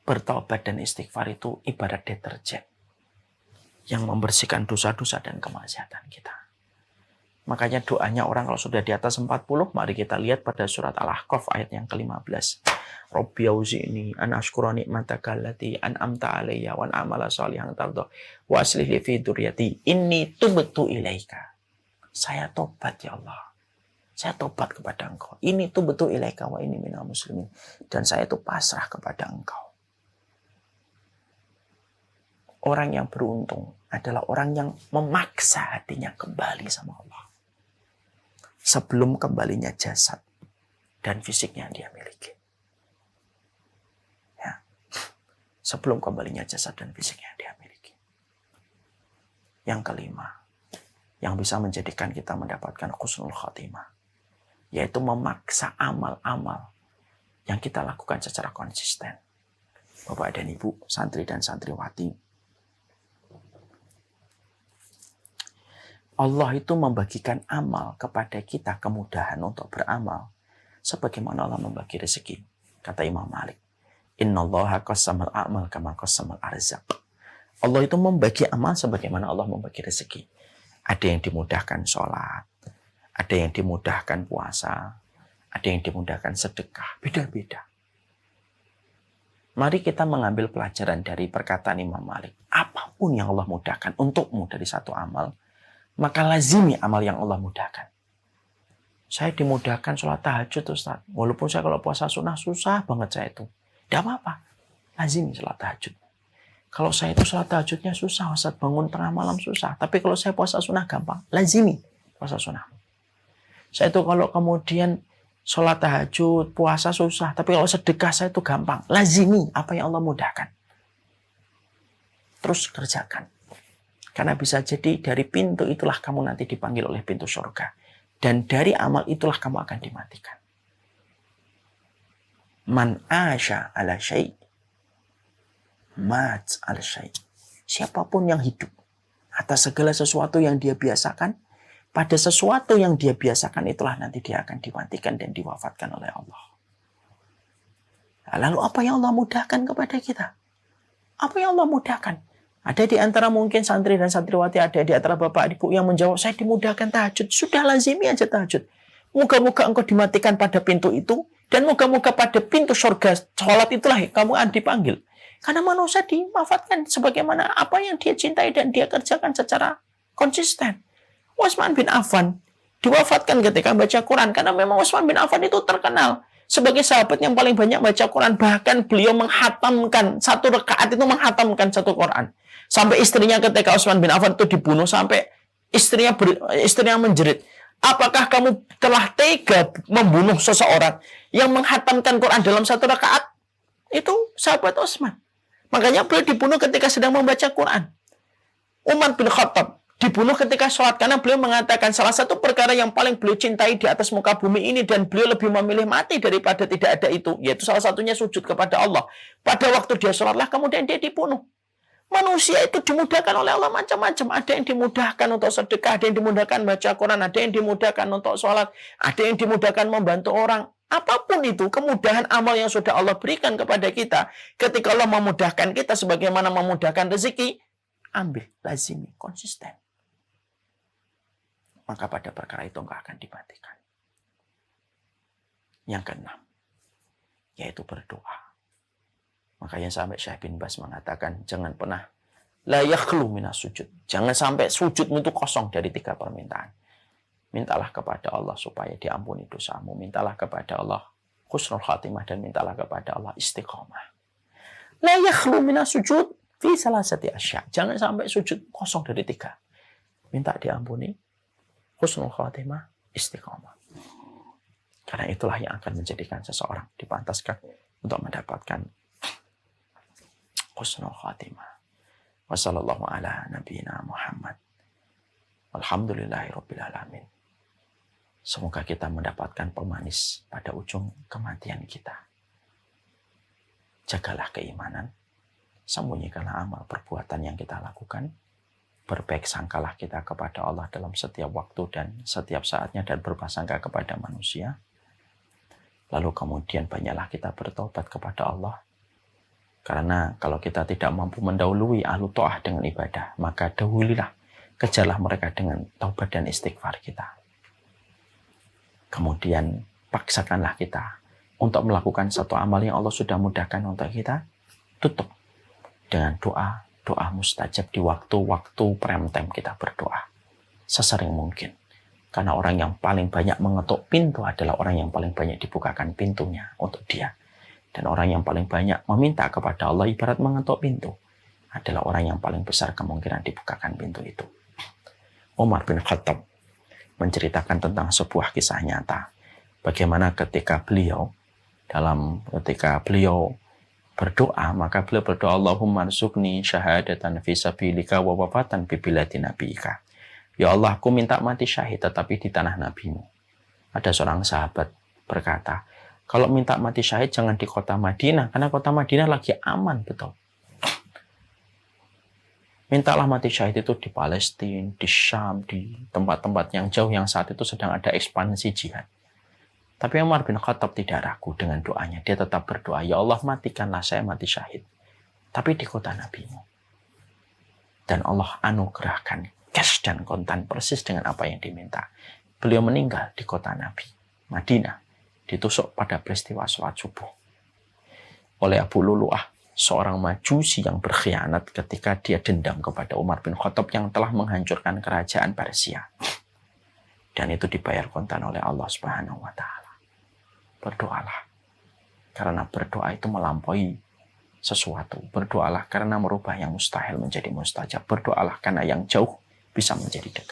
Bertaubat dan istighfar itu ibarat deterjen yang membersihkan dosa-dosa dan kemaksiatan kita. Makanya doanya orang kalau sudah di atas 40, mari kita lihat pada surat Al-Ahqaf ayat yang ke-15. Rabbi auzi'ni an ashkura ni'mataka allati an'amta 'alayya wa a'mala shalihan tarda wa aslih li fi dzurriyyati inni tubtu ilaika. Saya tobat ya Allah. Saya tobat kepada Engkau. Ini tubtu ilaika wa inni minal muslimin. Dan saya itu pasrah kepada Engkau. Orang yang beruntung adalah orang yang memaksa hatinya kembali sama Allah. Sebelum kembalinya jasad dan fisiknya yang dia miliki. Ya. Sebelum kembalinya jasad dan fisiknya yang dia miliki. Yang kelima, yang bisa menjadikan kita mendapatkan husnul khatimah, yaitu memaksa amal-amal yang kita lakukan secara konsisten. Bapak dan Ibu, santri dan santriwati, Allah itu membagikan amal kepada kita, kemudahan untuk beramal sebagaimana Allah membagi rezeki. Kata Imam Malik, innallaha qassamal a'mal kama qassamal arzaq. Allah itu membagi amal sebagaimana Allah membagi rezeki. Ada yang dimudahkan sholat, ada yang dimudahkan puasa, ada yang dimudahkan sedekah, beda-beda. Mari kita mengambil pelajaran dari perkataan Imam Malik. Apapun yang Allah mudahkan untukmu dari satu amal, maka lazimi amal yang Allah mudahkan. Saya dimudahkan sholat tahajud, Ustaz. Walaupun saya kalau puasa sunnah susah banget saya itu. Tidak apa-apa. Lazimi sholat tahajud. Kalau saya itu sholat tahajudnya susah, Ustaz, bangun tengah malam susah. Tapi kalau saya puasa sunnah gampang. Lazimi puasa sunnah. Saya itu kalau kemudian sholat tahajud, puasa susah. Tapi kalau sedekah saya itu gampang. Lazimi apa yang Allah mudahkan. Terus kerjakan. Karena bisa jadi dari pintu itulah kamu nanti dipanggil oleh pintu surga. Dan dari amal itulah kamu akan dimatikan. Man asya ala syai' mat ala syai'. Siapapun yang hidup atas segala sesuatu yang dia biasakan, pada sesuatu yang dia biasakan itulah nanti dia akan dimatikan dan diwafatkan oleh Allah. Lalu apa yang Allah mudahkan kepada kita? Apa yang Allah mudahkan? Ada di antara mungkin santri dan santriwati, ada di antara bapak ibu yang menjawab, saya dimudahkan tahajud. Sudah lazimi aja tahajud. Moga-moga engkau dimatikan pada pintu itu, dan moga-moga pada pintu surga sholat itulah kamu akan dipanggil. Karena manusia dimanfaatkan sebagaimana apa yang dia cintai dan dia kerjakan secara konsisten. Utsman bin Affan diwafatkan ketika baca Quran, karena memang Utsman bin Affan itu terkenal sebagai sahabat yang paling banyak baca Quran. Bahkan beliau menghatamkan satu rakaat itu menghatamkan satu Quran. Sampai istrinya ketika Utsman bin Affan itu dibunuh, sampai istrinya menjerit, apakah kamu telah tega membunuh seseorang yang menghatamkan Quran dalam satu rakaat? Itu sahabat Utsman. Makanya beliau dibunuh ketika sedang membaca Quran. Umar bin Khattab dibunuh ketika sholat, karena beliau mengatakan salah satu perkara yang paling beliau cintai di atas muka bumi ini, dan beliau lebih memilih mati daripada tidak ada itu, yaitu salah satunya sujud kepada Allah. Pada waktu dia sholatlah kemudian dia dibunuh. Manusia itu dimudahkan oleh Allah macam-macam. Ada yang dimudahkan untuk sedekah, ada yang dimudahkan baca Quran, ada yang dimudahkan untuk sholat, ada yang dimudahkan membantu orang. Apapun itu, kemudahan amal yang sudah Allah berikan kepada kita, ketika Allah memudahkan kita sebagaimana memudahkan rezeki, ambil, lazimi, konsisten. Maka pada perkara itu engkau akan dimatikan. Yang keenam, yaitu berdoa. Makanya sampai Syekh bin Bas mengatakan, jangan pernah la yakhlu minas sujud. Jangan sampai sujudmu itu kosong dari 3 permintaan. Mintalah kepada Allah supaya diampuni dosamu. Mintalah kepada Allah husnul khatimah, dan mintalah kepada Allah istiqomah. La yakhlu minas sujud fi salasati asya. Jangan sampai sujud kosong dari 3. Minta diampuni, husnul khatimah, istiqomah. Karena itulah yang akan menjadikan seseorang dipantaskan untuk mendapatkan husnul khatimah. Wassallallahu ala nabiyina Muhammad. Alhamdulillahirabbil alamin. Semoga kita mendapatkan pemanis pada ujung kematian kita. Jagalah keimanan, sembunyikanlah amal perbuatan yang kita lakukan, berbaik sangkalah kita kepada Allah dalam setiap waktu dan setiap saatnya, dan berprasangka kepada manusia. Lalu kemudian banyaklah kita bertobat kepada Allah. Karena kalau kita tidak mampu mendahului ahlu ta'ah dengan ibadah, maka dahulilah, kejarlah mereka dengan taubat dan istighfar kita. Kemudian paksakanlah kita untuk melakukan satu amal yang Allah sudah mudahkan untuk kita. Tutup dengan doa mustajab di waktu-waktu prime time kita berdoa. Sesering mungkin. Karena orang yang paling banyak mengetuk pintu adalah orang yang paling banyak dibukakan pintunya untuk dia. Dan orang yang paling banyak meminta kepada Allah ibarat mengetuk pintu adalah orang yang paling besar kemungkinan dibukakan pintu itu. Umar bin Khattab menceritakan tentang sebuah kisah nyata. Bagaimana ketika beliau berdoa, maka beliau berdoa, Allahumma arzuqni syahadatan fi sabilika wa wafatan bi biladi nabiyika. Ya Allah, aku minta mati syahid tetapi di tanah nabimu. Ada seorang sahabat berkata, kalau minta mati syahid jangan di kota Madinah, karena kota Madinah lagi aman, betul. Mintalah mati syahid itu di Palestina, di Syam, di tempat-tempat yang jauh yang saat itu sedang ada ekspansi jihad. Tapi Umar bin Khattab tidak ragu dengan doanya. Dia tetap berdoa, ya Allah matikanlah saya mati syahid. Tapi di kota nabimu. Dan Allah anugerahkan cash dan kontan persis dengan apa yang diminta. Beliau meninggal di kota Nabi, Madinah. ditusuk pada peristiwa sholat subuh oleh Abu Lulu'ah, seorang majusi yang berkhianat ketika dia dendam kepada Umar bin Khattab yang telah menghancurkan kerajaan Persia. Dan itu dibayar kontan oleh Allah Subhanahu wa Ta'ala. Berdoalah, karena berdoa itu melampaui sesuatu. Berdoalah karena merubah yang mustahil menjadi mustajab. Berdoalah karena yang jauh bisa menjadi dekat.